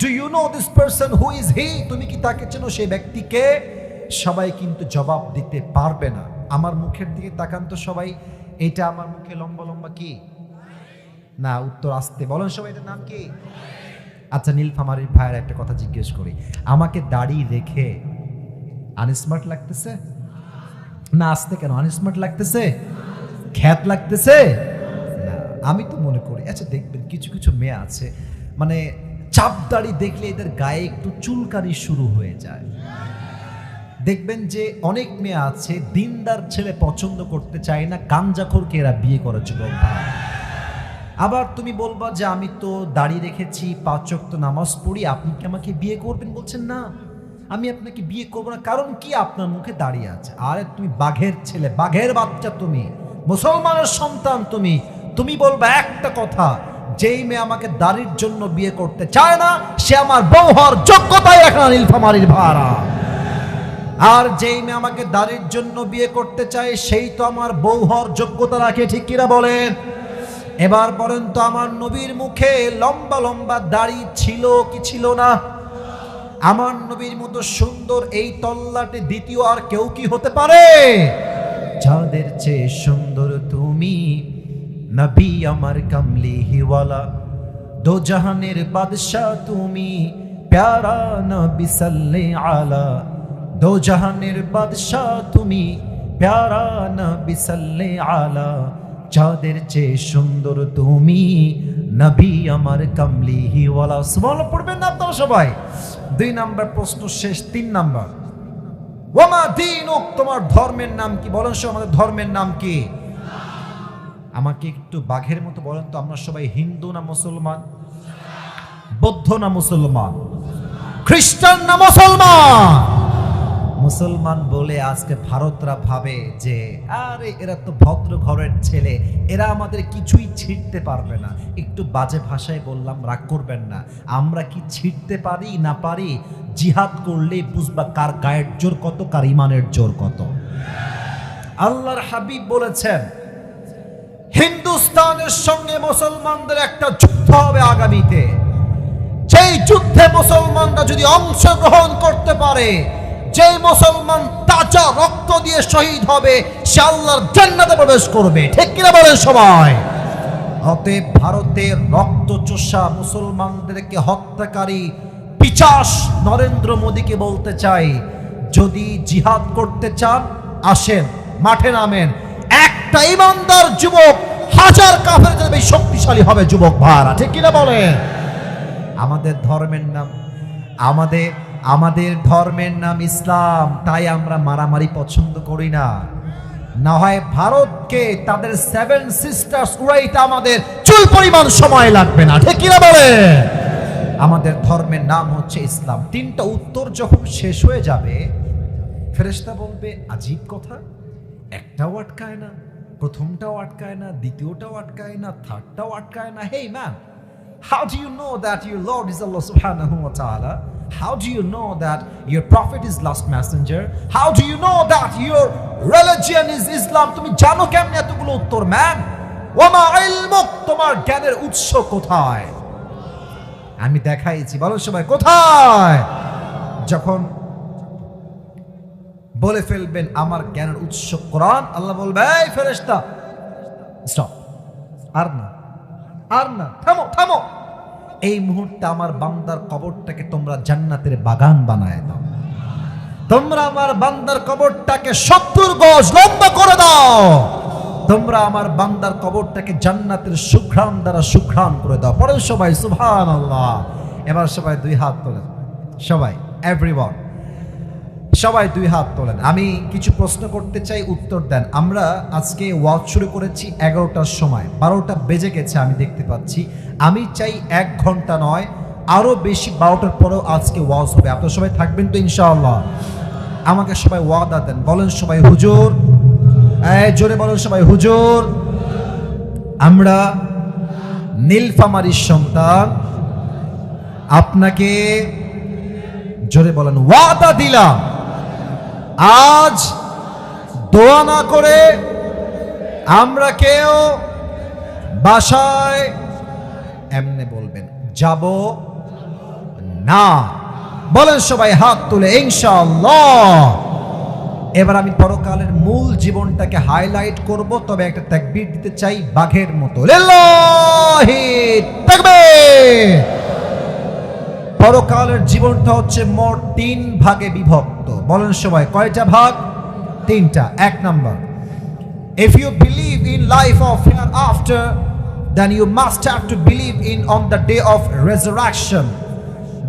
do you know this person, who is he? তুমি কি তাকে চেনো? সেই ব্যক্তিকে? সবাই কিন্তু জবাব দিতে পারবে না। আমার মুখের দিকে তাকান তো সবাই, এটা আমার মুখে লম্বা লম্বা কি না? উত্তর আসতে বলেন সবাই, এটার নাম কি? আচ্ছা, নীলফামারীর ভাইয়ের একটা কথা জিজ্ঞেস করি, আমাকে দাড়ি রেখে আনস্মার্ট লাগতেছে না? আসতে কেন আনস্মার্ট লাগতেছে? খ্যাত লাগতেছে? আমি তো মনে করি, আচ্ছা দেখবেন কিছু কিছু মেয়ে আছে মানে চাপদাড়ি দেখলে এদের গায়ে একটু চুলকানি শুরু হয়ে যায়। দেখবেন যে অনেক মেয়ে আছে দিনদার ছেলে পছন্দ করতে চায় না, গাঞ্জাখোরকে এরা বিয়ে করে যুবক ভাই। আবার তুমি বলবা যে আমি তো দাড়ি রেখেছি, 5 ওয়াক্ত নামাজ পড়ি, আপনি কি আমাকে বিয়ে করবেন? বলছেন না, আমি আপনাকে বিয়ে করবো না। কারণ কি? আপনার মুখে দাড়ি আছে। আরে তুমি বাঘের ছেলে, বাঘের বাচ্চা, তুমি মুসলমানের সন্তান, তুমি বলবা একটা কথা, যেই মেয়ে আমাকে দাড়ির জন্য বিয়ে করতে চায় না সে আমার বউ হওয়ার যোগ্যতাই রাখে না, নীলফামারীর ভাড়া। আর যেই মেয়ে আমাকে দাড়ির জন্য বিয়ে করতে চায় সেই তো আমার বউ হওয়ার যোগ্যতা রাখে, ঠিক কিনা বলেন? এবার বলেন তো, আমার নবীর মুখে লম্বা লম্বা দাড়ি ছিল কি ছিল না? আমার নবীর মতো সুন্দর এই তল্লাটে দ্বিতীয় আর কেউ কি হতে পারে? যাদের চেয়ে সুন্দর তুমি, নবী আমার কামলিওয়ালা, দো জাহানের বাদশা তুমি, প্যারা নবী সাল্লাল্লাহু আলা, দো জাহানের বাদশা তুমি, প্যারা নবী সাল্লাল্লাহু আলা, যাদের চেয়ে সুন্দর তুমি, নবী আমার কামলিওয়ালা। সুবহানাল্লাহ পড়বেন না আপনারা সবাই? 2 নাম্বার প্রশ্ন শেষ। 3 নাম্বার, ওয়ামা দীনুক, তোমার ধর্মের নাম কি? বলেন সব, আমাদের ধর্মের নাম কি? আমাকে একটু বাঘের মতো বলেন তো, আমরা সবাই হিন্দু না মুসলমান? বৌদ্ধ না মুসলমান? খ্রিস্টান না মুসলমান? মুসলমান বলে আজকে ভারতরা ভাবে যে আরে এরা তো ভদ্র ঘরের ছেলে, এরা আমাদের কিছুই ছিঁড়তে পারবে না। একটু বাজে ভাষায় বললাম, রাগ করবেন না। আমরা কি ছিঁড়তে পারি না পারি? জিহাদ করলেই বুঝবা কার গায়ের জোর কত, কার ইমানের জোর কত। আল্লাহর হাবিব বলেছেন হিন্দুস্তানের সঙ্গে মুসলমানদের একটা যুদ্ধ হবে আগামীতে। যেই যুদ্ধে মুসলমানরা যদি অংশগ্রহণ করতে পারে, যে মুসলমান তাজা রক্ত দিয়ে শহীদ হবে, সে আল্লাহর জান্নাতে প্রবেশ করবে, ঠিক কিনা বলেন সবাই? অতএব ভারতের রক্তচোষা মুসলমানদেরকে হত্যাকারী পিশাচ নরেন্দ্র মোদীকে বলতে চাই, যদি জিহাদ করতে চান আসেন, মাঠে নামেন। একটা ইমানদার যুবক 1000 কাফের চেয়ে বেশি শক্তিশালী হবে যুবক ভাইরা, ঠিক কিনা বলেন? আমাদের ধর্মের নাম, আমাদের ধর্মের নাম ইসলাম, তাই আমরা মারামারি পছন্দ করি না। না হয় ভারতকে তাদের 7 সিস্টার্স উড়াইতে আমাদের চুল পরিমাণ সময় লাগবে না, ঠিক কিনা বলে? আমাদের ধর্মের নাম হচ্ছে ইসলাম। 3টা উত্তর যখন শেষ হয়ে যাবে, ফেরেশতা বলবে আজীব কথা, একটাও আটকায় না, প্রথমটাও আটকায় না, দ্বিতীয়টাও আটকায় না, থার্ডটাও আটকায় না। Hey man, how do you know that your Lord is Allah subhanahu wa ta'ala? How do you know that your prophet is last messenger? How do you know that your religion is Islam? তুমি জানো কেমনে এতগুলো উত্তর? ম্যান, ওয়ামা ইলমুক, তোমার জ্ঞানের উৎস কোথায়? আমি দেখাইছি, বলো সবাই কোথায়? যখন বলে ফেলবেন আমার জ্ঞানের উৎস কোরআন, আল্লাহ বলবে এই ফেরেশতা স্টপ, আর না, থামো। এই মুহূর্তে আমার বান্দার কবরটাকে তোমরা জান্নাতের বাগান বানায় দাও। তোমরা আমার বান্দার কবরটাকে 70 গজ লম্বা করে দাও। তোমরা আমার বান্দার কবরটাকে জান্নাতের সুঘ্রাণ দ্বারা সুঘ্রাণ করে দাও। পড়েন সবাই সুবহানাল্লাহ। এবার সবাই 2 হাত তোলেন, সবাই, এভরিওয়ান, সবাই 2 হাত তোলেন। আমি কিছু প্রশ্ন করতে চাই, উত্তর দেন। আমরা আজকে ওয়াজ শুরু করেছি 11টার সময়, 12টা বেজে গেছে আমি দেখতে পাচ্ছি। আমি চাই 1 ঘন্টা নয়, আরো বেশি 12টার পরেও আজকে ওয়াজ হবে। আপনারা সবাই থাকবেন তো ইনশাআল্লাহ? আমাকে সবাই ওয়াদা দেন, বলেন সবাই হুজুর, জোরে বলেন সবাই হুজুর। আমরা নীলফামারীর সন্তান, আপনাকে জোরে বলেন ওয়াদা দিলাম, আজ দোয়া না করে আমরা কেউ বাসায় এমনি বলবেন যাব না। বলেন সবাই হাত তুলে ইনশাআল্লাহ। এবার আমি পরকালের মূল জীবনটাকে হাইলাইট করব, তবে একটা তাকবীর দিতে চাই বাঘের মতো, লিল্লাহি তাকবীর। পরকালের জীবনটা হচ্ছে মোট 3 ভাগে বিভক্ত। বলেন সবাই কয়টা ভাগ? 3টা। 1 number, if you believe in life of hereafter, then you must have to believe in on the day of resurrection.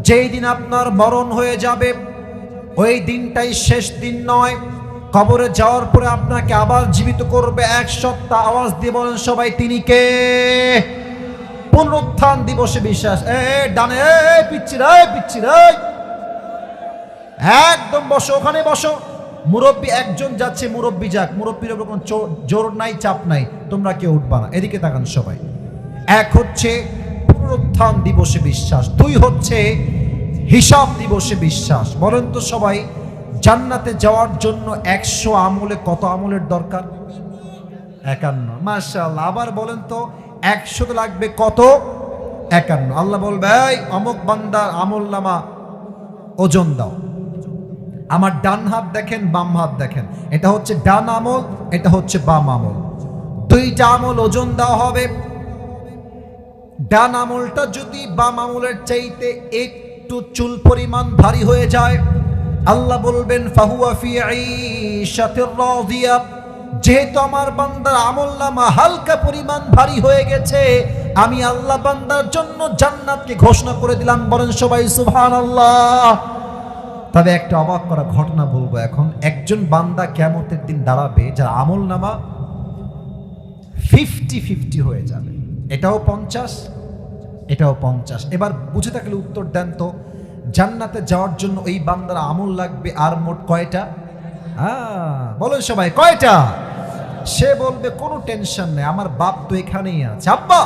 যেই দিন আপনার মরণ হয়ে যাবে ওই দিনটাই শেষ দিন নয়। কবরে যাওয়ার পরে আপনাকে আবার জীবিত করবে। এক সপ্তাহ আওয়াজ দিয়ে বলেন সবাই, তিনি কে? পুনরুত্থান দিবসে বিশ্বাস। ডানে পিচ্ছিরা একদম বসো, ওখানে বসো। মুরব্বী একজন যাচ্ছে, মুরব্বী যাক, মুরব্বীর উপর কোনো জোর নাই, চাপ নাই, তোমরা কেউ উঠবা না। এদিকে তাকান সবাই। এক হচ্ছে পুনরুত্থান দিবসে বিশ্বাস, দুই হচ্ছে হিসাব দিবসে বিশ্বাস। বলেন তো সবাই, জান্নাতে যাওয়ার জন্য 100 আমলে কত আমলের দরকার? 51। মাশাআল্লাহ। আবার বলেন তো 100 লাগবে কত? 51। আল্লাহ বলবে, এই অমুক বান্দার আমলনামা ওজন দাও। আমার ডান হাত দেখেন, বাম হাত দেখেন, এটা হচ্ছে ডান আমল, এটা হচ্ছে বাম আমল। দুইটা আমল ওজন দেওয়া হবে। ডান আমলটা যদি বাম আমলের চাইতে একটু চুল পরিমাণ ভারী হয়ে যায়, আল্লাহ বলবেন ফাহুয়া ফি ঈশাতির রাদিয়া। যেহেতু আমার বান্দার আমলনামা হালকা পরিমাণ ভারী হয়ে গেছে, আমি আল্লাহ বান্দার জন্য জান্নাতকে ঘোষণা করে দিলাম। বলেন সবাই সুবহানাল্লাহ। তবে একটা অবাক করা ঘটনা বলবো এখন। একজন বান্দা কিয়ামতের দিন দাঁড়াবে যার আমলনামা 50-50 হয়ে যাবে। এটাও 50, এটাও 50। এবার বুঝে থাকলে উত্তর দেন তো, জান্নাতে যাওয়ার জন্য এই বান্দার আমল লাগবে আর মোট কয়টা? বলেন সবাই, কয়টা? সে বলবে কোনো টেনশন নেই, আমার বাপ তো এখানেই আছে, আব্বা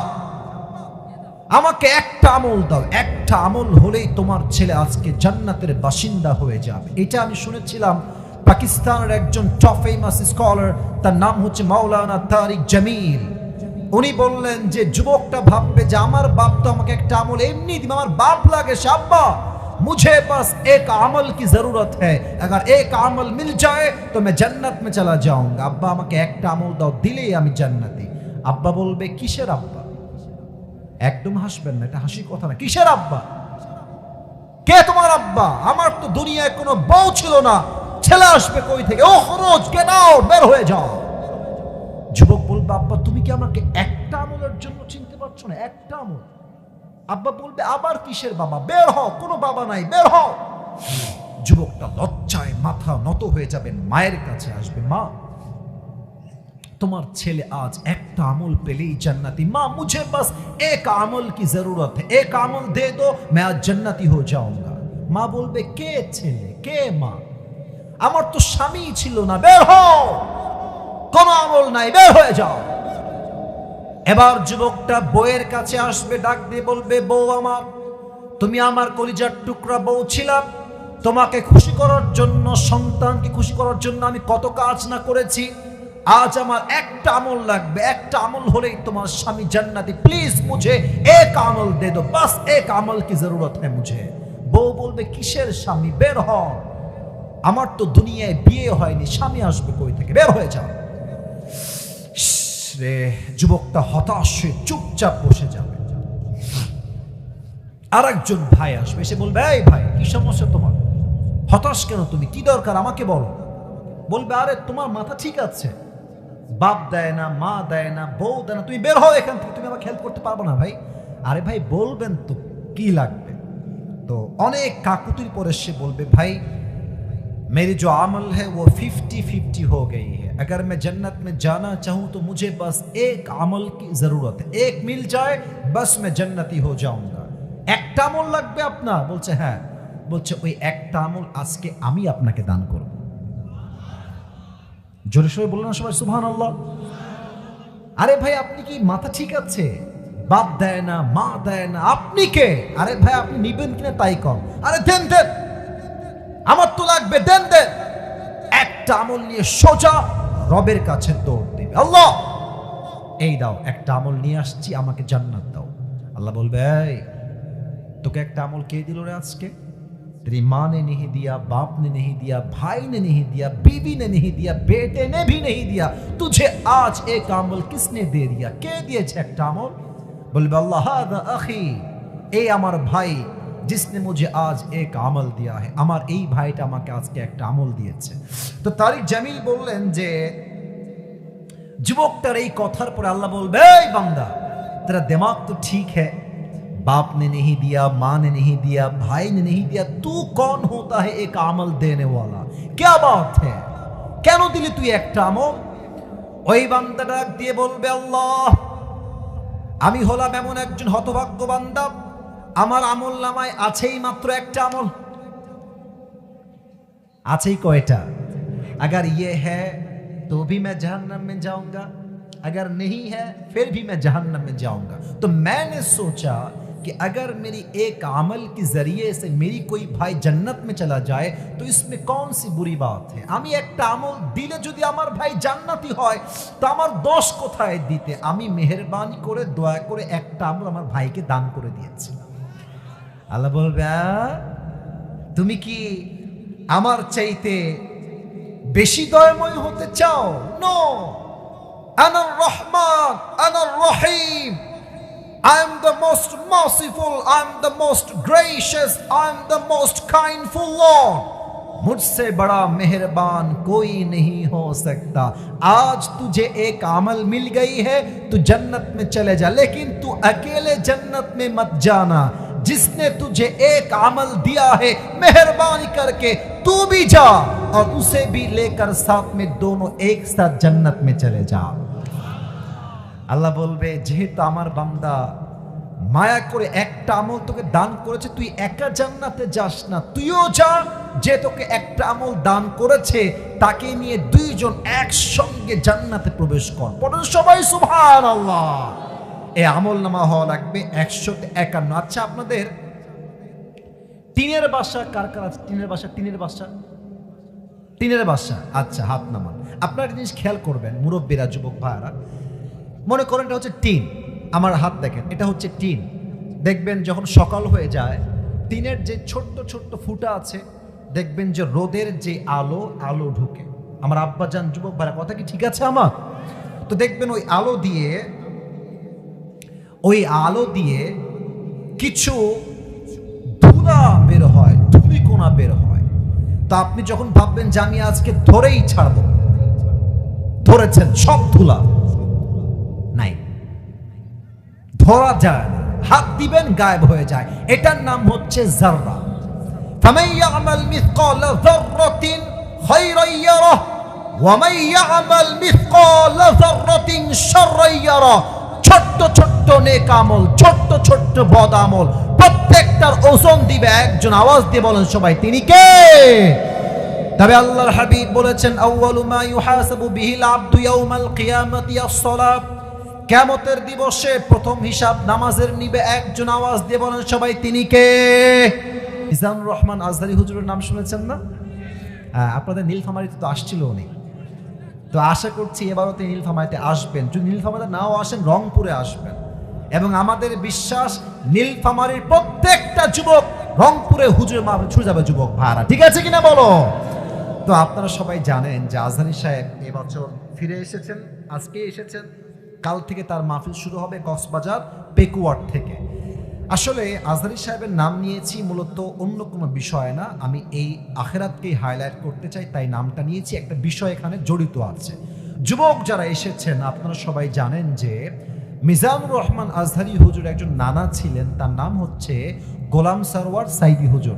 আমাকে একটা আমল দাও, একটা আমল হলেই তোমার ছেলে আজকে জান্নাতের বাসিন্দা হয়ে যাবে। এটা আমি শুনেছিলাম পাকিস্তানের একজন টপ ফেমাস স্কলার, তার নাম হচ্ছে মাওলানা তারিক জামিল। উনি বললেন যে যুবকটা ভাববে যে আমার বাপ তো আমাকে একটা আমল এমনি দিবে, আমার বাপ লাগে আব্বা, मुझे बस एक अमल की जरूरत है, अगर एक अमल मिल जाए तो मैं जन्नत में चला जाऊंगा। আব্বা আমাকে একটা আমল দাও, দিলেই আমি জান্নাতি। আব্বা বলবে কিসের আব্বা? একদম হাসবেন না, এটা হাসির কথা না। কিসের আব্বা? কে তোমার আব্বা? আমার তো দুনিয়ায় কোনো বউ ছিল না, ছেলে আসবে কই থেকে? ও খরচ, গেট আউট, বের হয়ে যাও। যুবক বলবে আব্বা তুমি কি আমাকে একটা আমলের জন্য চিনতে পারছো না? একটা আমল? আব্বা বলবে আবার কিসের বাবা? বের হও, কোনো বাবা নাই, বের হও। যুবকটা লজ্জায় মাথা নত হয়ে যাবে, মায়ের কাছে আসবে, মা তোমার ছেলে আজ একটা আমল পেলেই জান্নাতি। মা मुझे बस एक अमल की जरूरत है, एक अमल दे दो मैं आज जन्नती हो जाऊंगा। মা বলবে কে ছেলে, কে মা? আমার তো স্বামী ছিল না, বের হও, কোনো আমল নাই, বের হয়ে যাও। এবার যুবকটা বউয়ের কাছে আসবে, ডাক দিয়ে বলবে বউ আমার, তুমি আমার কলিজার টুকরা বউ ছিলাম, তোমাকে খুশি করার জন্য, সন্তানকে খুশি করার জন্য আমি কত কাজ না করেছি। আজ আমার একটা আমল লাগবে, একটা আমল হলেই তোমার স্বামী জান্নাতি। প্লিজ মুঝে এক আমল দে দো, বাস এক আমল কি জরুরত है मुझे। বউ বলবে কিসের স্বামী? বের হ, আমার তো দুনিয়ায় বিয়ে হয়নি, স্বামী আসবে কই থেকে? বের হয়ে যাও। রে যুবকটা হতাশ হয়ে চুপচাপ বসে যাবে। আর একজন ভাই আসবে, সে বলবে এই ভাই কি সমস্যা তোমার? হতাশ কেন তুমি? কি দরকার আমাকে বলো। বলবে আরে তোমার মাথা ঠিক আছে, বাপ দেয় না, মা দেয় না, বউ দেয় না, তুমি বের হও এখান থেকে, তুমি আমাকে হেল্প করতে পারবো না। ভাই আরে ভাই বলবেন তো কি লাগবে। তো অনেক কাকুতির পরে সে বলবে ভাই मेरी जो अमल है वो 50-50 हो गई है, अगर मैं जन्नत में जाना चाहूं तो मुझे बस एक अमल की जरूरत है, एक मिल जाए बस मैं जन्नती हो जाऊंगा। একটা আমল লাগবে আপনার? বলছে হ্যাঁ। বলছে ওই একটা আমল আজকে আমি আপনাকে দান করব। জোরে সোরে বললেন সবাই সুবহানাল্লাহ। আরে ভাই আপনি কি মাথা ঠিক আছে? বাপ দেয় না, মা দেয় না, আপনি কে? আরে ভাই আপনি নিবেন কিনা তাই কম। আরে দেন দেন, আমার তো লাগবে, দেন দেন। একটা আমল নিয়ে সোজা রবের কাছে দৌড় দিবে, আল্লাহ এই দাও একটা আমল নিয়ে আসছি, আমাকে জান্নাত দাও। আল্লাহ বলবে এই তোকে একটা আমল কে দিল রে আজকে? तेरी माँ ने नहीं दिया, बाप ने नहीं दिया, भाई ने नहीं दिया, बीवी ने नहीं दिया, बेटे ने भी नहीं दिया, तुझे आज एक अमल किसने दे दिया? के दिएছে একটা আমল? বলবে আল্লাহ হাদা আখি, এই আমার ভাই जिसने मुझे आज एक আমল दिया है, আমার এই ভাইটা আমাকে আজকে একটা আমল দিয়েছে। তো তারিক জামিল বললেন যে যুবকটার এই কথার পরে আল্লাহ বলবে এই বান্দা तेरा दिमाग तो ठीक है, बाप ने नहीं दिया, माँ ने नहीं दिया, भाई ने नहीं दिया, तू कौन होता है एक আমল देने वाला? क्या बात है, কেন দিলি তুই একটা আমল? ওই বান্দাটা ডাক দিয়ে বলবে, আল্লাহ, আমি হলাম এমন একজন হতভাগ্য বান্দা, আমার আমল নামায় আছেই মাত্র একটা আমল। আছেই কয়টা? अगर ये है तो भी मैं जहन्नम में जाऊंगा, अगर नहीं है फिर भी मैं जहन्नम में जाऊंगा। तो मैंने सोचा कि अगर मेरी एक अमल के जरिए से मेरी कोई भाई जन्नत में चला जाए तो इसमें कौन सी बुरी बात है? আমি একটা আমল দিলে যদি আমার ভাই জান্নাতি হয় তো আমার দোষ কোথায় দিতে? আমি মেহেরবানি করে দয়া করে একটা আমল আমার ভাইকে দান করে দিয়েছি। আল্লাহ বলবে, তুমি কি আমার চাইতে বেশি দয়াময় হতে চাও? নো, আনার রহমান, আনার রহিম, I am the most merciful, I am the most gracious, I am the most kindful Lord. मुझसे बड़ा मेहरबान कोई नहीं हो सकता। आज तुझे एक अमल मिल गई है, तू जन्नत में चले जा, लेकिन तू अकेले जन्नत में मत जाना। जिसने तुझे एक अमल दिया है, मेहरबानी करके तू भी जा और उसे भी लेकर साथ में दोनों एक साथ जन्नत में चले जा। আল্লাহ বলবে, যেহেতু আমার বান্দা মায়া করে একটা আমল তোকে দান করেছে, তুই একা জান্নাতে যাস না, তুইও যা। যে তোকে একটা আমল দান করেছে তাকে নিয়ে দুইজন একসঙ্গে জান্নাতে প্রবেশ কর। পড়ুন সবাই সুবহানাল্লাহ। এই আমল নামা হওয়া লাগবে 151। আচ্ছা, আপনাদের টিনের বাসা কার কার আছে? টিনের বাসা, টিনের বাসা, টিনের বাসা। আচ্ছা, হাত নামান। আপনারা একটা জিনিস খেয়াল করবেন, মুরব্বীরা, যুবক ভাইরা, মনে করেন এটা হচ্ছে টিন। আমার হাত দেখেন, এটা হচ্ছে টিন। দেখবেন যখন সকাল হয়ে যায়, টিনের যে ছোট্ট ছোট্ট ফুটা আছে, দেখবেন যে রোদের যে আলো ঢুকে। আমার আব্বাজান, যুবক ভাইরা, কথা কি ঠিক আছে আমার? তো দেখবেন ওই আলো দিয়ে কিছু ধুলা বের হয়, ধূলিকণা বের হয়। তো আপনি যখন ভাববেন যে আমি আজকে ধরেই ছাড়বো, ধরেছেন সব ধুলা নাই, ধরা যায় না, হাত দিবেন গায়েব হয়ে যায়। এটার নাম হচ্ছে যাররা। ফামান ইয়ামাল মিসকালা যাররাতিন খায়রান ইয়ারাহ ওয়া মান ইয়ামাল মিসকালা যাররাতিন শাররান ইয়ারাহ। ছোট্ট ছোট্ট নেক আমল, ছোট্ট ছোট্ট বদ আমল, প্রত্যেকটার ওজন দিবে একজন। আওয়াজ দিয়ে বলেন সবাই, তিনি কে? তবে আল্লাহর হাবিব বলেছেন, আউয়ালু মা ইউহাসাবু বিহিল আবদু ইয়াউমাল কিয়ামাতি আস-সালাত। কিয়ামতের দিবসে প্রথম হিসাব নামাজের নিবে একজন। আওয়াজ দিয়ে বলেন সবাই, তিনি কে? মিজানুর রহমান আজহারী হুজুরের নাম শুনেছেন না? আপনাদের নীলফামারীতে তো আসছিল উনি, তো আশা করছি এবারও তিনি নীলফামারীতে আসবেন। যদি নীলফামারীতে নাও আসেন, রংপুরে আসবেন। এবং আমাদের বিশ্বাস, নীলফামারীর প্রত্যেকটা যুবক রংপুরে হুজুর মাহফিল ছুটে যাবে, যুবক ভাড়া। ঠিক আছে কিনা বলো? তো আপনারা সবাই জানেন যে আজহারী সাহেব এবছর ফিরে এসেছেন, আজকে এসেছেন। কাল থেকে তার মাহফিল শুরু হবে কক্সবাজার পেকুয়ার থেকে। আসলে আজহারী সাহেবের নাম নিয়েছি মূলত অন্য কোনো বিষয় না, আমি এই আখিরাতকেই হাইলাইট করতে চাই, তাই নামটা নিয়েছি। একটা বিষয় এখানে জড়িত আছে। যুবক যারা এসেছেন, আপনারা সবাই জানেন যে মিজানুর রহমান আজহারী হুজুর একজন নানা ছিলেন, তার নাম হচ্ছে গোলাম সরওয়ার সাইদি হুজুর।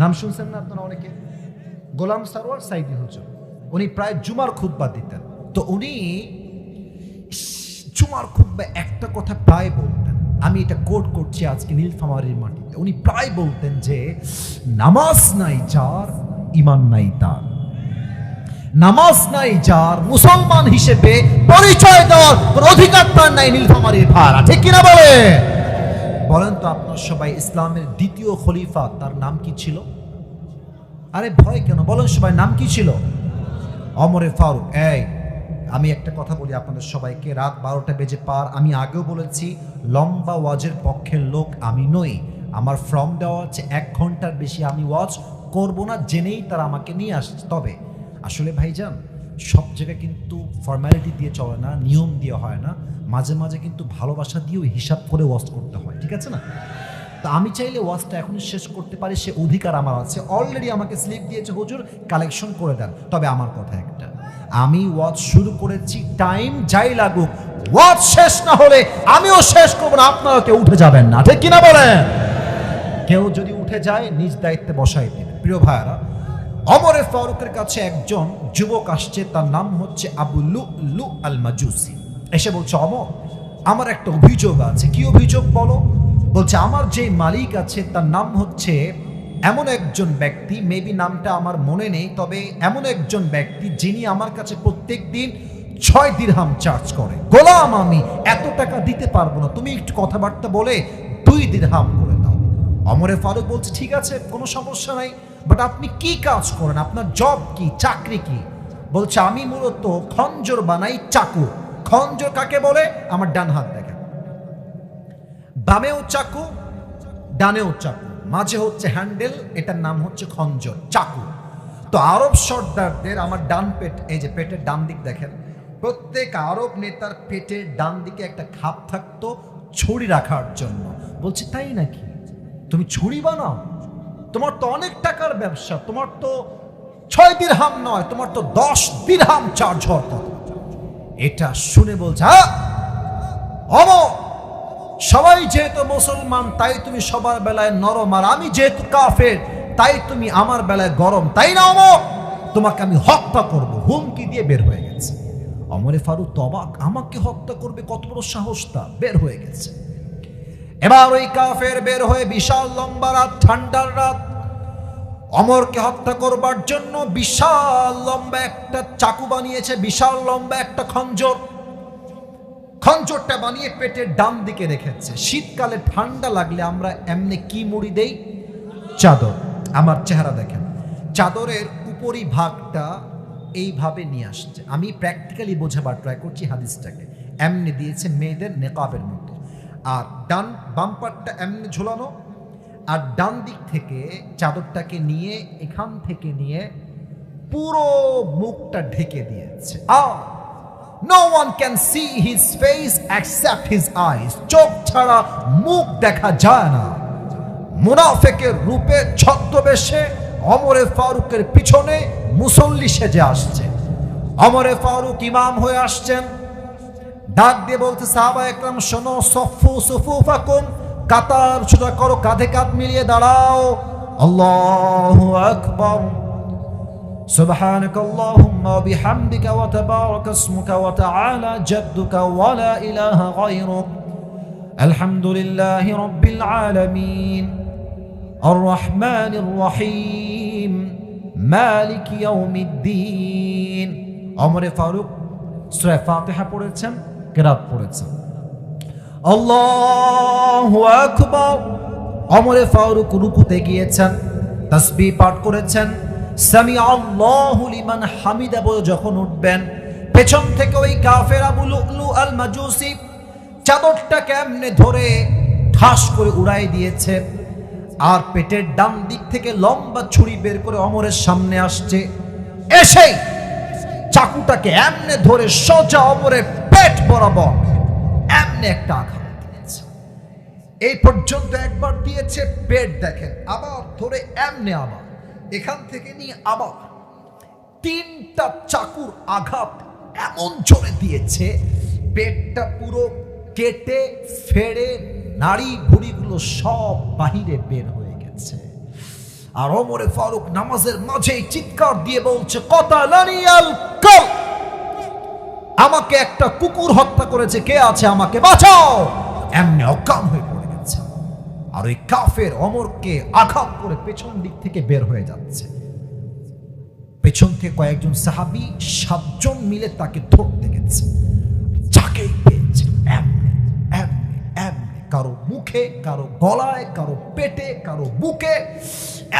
নাম শুনছেন না আপনারা অনেকে? গোলাম সরওয়ার সাইদি হুজুর, উনি প্রায় জুমার খুতবা দিতেন। তো উনি জুমার খুতবায় একটা কথা প্রায় বলতেন, আমি এটা কোট করছি আজকে নীলফামারীর মাটিতে। উনি প্রায় বলতেন যে নামাজ নাই যার, ঈমান নাই তার। নামাজ নাই যার, মুসলমান হিসেবে পরিচয় দেওয়ার অধিকার তার নাই নীলফামারীর ভাড়া। ঠিক কিনা বলে? বলেন তো আপনার সবাই, ইসলামের দ্বিতীয় খলিফা তার নাম কি ছিল? আরে ভয় কেন, বলেন সবাই, নাম কি ছিল? ওমরে ফারুক। এই আমি একটা কথা বলি আপনাদের সবাইকে, রাত 12টা বেজে পার। আমি আগেও বলেছি, লম্বা ওয়াজের পক্ষের লোক আমি নই। আমার ফর্ম দেওয়া আছে 1 ঘন্টার বেশি আমি ওয়াজ করব না, জেনেই তারা আমাকে নিয়ে আসছে। তবে আসলে ভাইজান, সব জায়গায় কিন্তু ফর্মালিটি দিয়ে চলে না, নিয়ম দিয়ে হয় না। মাঝে মাঝে কিন্তু ভালোবাসা দিয়েও হিসাব করে ওয়াজ করতে হয়, ঠিক আছে না? তো আমি চাইলে ওয়াজটা এখনই শেষ করতে পারি, সে অধিকার আমার আছে। অলরেডি আমাকে স্লিপ দিয়েছে হুজুর, কালেকশন করে দেন। তবে আমার কথা একটা, আমি ওয়াজ শুরু করেছি, টাইম যাই লাগুক ওয়াজ শেষ না হলে আমিও শেষ করবো না, আপনারা কেউ উঠে যাবেন না, ঠিক কিনা বলেন? কেউ যদি উঠে যায় নিজ দায়িত্বে বসাই দেবে। প্রিয় ভাইরা, ওমরে ফারুকের কাছে একজন যুবক আসছে, তার নাম হচ্ছে আবু লুলু আল মাজুসি। এসে বলছে, ওমর, আমার একটা অভিযোগ আছে। কি অভিযোগ বলো? বলছে, আমার যে মালিক আছে তার নাম হচ্ছে এমন একজন ব্যক্তি, মেবি নামটা আমার মনে নেই, তবে এমন একজন ব্যক্তি যিনি আমার কাছে প্রত্যেক দিন 6 দিরহাম চার্জ করে। গোলাম আমি এত টাকা দিতে পারবো না, তুমি একটু কথাবার্তা বলে 2 দিরহাম করে দাও। ওমরে ফারুক বলছে, ঠিক আছে, কোনো সমস্যা নাই, বাট আপনি কি কাজ করেন, আপনার জব কি, চাকরি কি? বলছে, আমি মূলত খঞ্জর বানাই, চাকু। খঞ্জর কাকে বলে? আমার ডান হাত দেখেন, বামেও চাকু ডানেও চাকু, মাঝে হচ্ছে হ্যান্ডেল, এটার নাম হচ্ছে খঞ্জর, চাকু। তো আরব সর্দারদের, আমার ডান পেট, এই যে পেটের ডান দিক দেখেন, প্রত্যেক আরব নেতার পেটের ডান দিকে একটা খাপ থাকতো ছুরি রাখার জন্য। বলছে, তাই নাকি? তুমি ছুরি বানাও? তোমার তো অনেক টাকার ব্যবসা, তোমার তো 6 দিরহাম নয়, তোমার তো 10 দিরহাম চার্জ হতো। এটা শুনে বলছে, হ্যাঁ অমর, সবাই যেহেতু মুসলমান তাই তুমি সবার বেলায় নরম, আর আমি যেহেতু কাফের তাই তুমি আমার বেলায় গরম, তাই না অমর? তোমাকে আমি হত্যা করব, হুমকি দিয়ে বের হয়ে গেছে। ওমরে ফারুক তো অবাক, আমাকে হত্যা করবে, কত বড় সাহস তার! বের হয়ে গেছে। এবার ওই কাফের বের হয়ে, বিশাল লম্বা রাত, ঠান্ডার রাত, ওমরকে হত্যা করবার জন্য বিশাল লম্বা একটা চাকু বানিয়েছে, বিশাল লম্বা একটা খঞ্জর। খঞ্জরটা বানিয়ে পেটের ডান দিকে রেখেছে। শীতকালে ঠান্ডা লাগলে আমরা এমনি কি মুড়ি দেই? চাদর। আমার চেহারা দেখেন, চাদরের উপরি ভাগটা এইভাবে নিয়ে আসছে। আমি প্র্যাকটিক্যালি বোঝাবার ট্রাই করছি হাদিসটাকে। এমনি দিয়েছে মেয়েদের নেকাবের মতো, আর ডান বাম্পারটা এমনি ঝোলানো, আর ডান দিক থেকে চাদরটাকে নিয়ে, এখান থেকে নিয়ে পুরো মুখটা ঢেকে দিয়েছে। No one can see his face except his eyes. চোখ ছাড়া মুখ দেখা যায় না। মুনাফিকের রূপে ছদ্মবেশে ওমরে ফারুকের পিছনে মুসল্লি সেজে আসছে। ওমরে ফারুক ইমাম হয়ে আসছেন, ডাক দিয়ে বলতে, সাহাবা একরাম শোনো, সফু সুফুফাকুম, কাতার সোজা করো, কাঁধে কাঁধ মিলিয়ে দাঁড়াও। আল্লাহু আকবার, সুবহানাক আল্লাহুম্মা ওয়া বিহামদিকা ওয়া তাবারাকা ইসমুকা ওয়া তাআলা জাদ্দুকা ওয়া লা ইলাহা গায়রুক, আলহামদুলিল্লাহি রাব্বিল আলামিন, আর রহমানির রহিম, মালিক ইয়াউমিদ্দিন। ওমরে ফারুক সূরা ফাতিহা পড়েছেন, কিরাত পড়েছেন। আল্লাহু আকবার। ওমরে ফারুক রুকুতে গিয়েছেন, তাসবিহ পাঠ করেছেন, সামি আল্লাহু লিমান হামিদা বলে যখন উঠবেন, পেছন থেকে ওই কাফের আবু লুলু আল মাজুসি চাদরটা কেমনে ধরে ঠাস করে উড়াই দিয়েছে, আর পেটের ডান দিক থেকে লম্বা ছুরি বের করে ওমরের সামনে আসছে। এসেই চাকুটাকে এমনে ধরে সোজা ওমরের পেট বরাবর এমনে একটা আঘাত দিয়েছে। এই পর্যন্ত একবার দিয়েছে, পেট দেখেন, আবার ধরে এমনে, আবার এখান থেকে নিয়ে আবার 3টা চাকুর আঘাত এমন জোরে দিয়েছে, পেটটা পুরো কেটে ফেড়ে নাড়ি ভুড়িগুলো সব বাহিরে বের হয়ে গেছে। আর ওমরে ফারুক নামাজের মাঝেই চিৎকার দিয়ে বলছে, কতালানি আল কাল, আমাকে একটা কুকুর হত্যা করেছে, কে আছে আমাকে বাঁচাও। এমনি অজ্ঞান হয়ে পড়ে গেছে। আর ওই কাফের ওমরকে আঘাত করে পেছন দিক থেকে বের হয়ে যাচ্ছে। পেছন থেকে কয়েকজন সাহাবী 7 জন মিলে তাকে ধরতে গেছে, যাকেই পেয়েছে এমনি এমনি এমনি, কারো মুখে, কারো গলায়, কারো পেটে, কারো বুকে,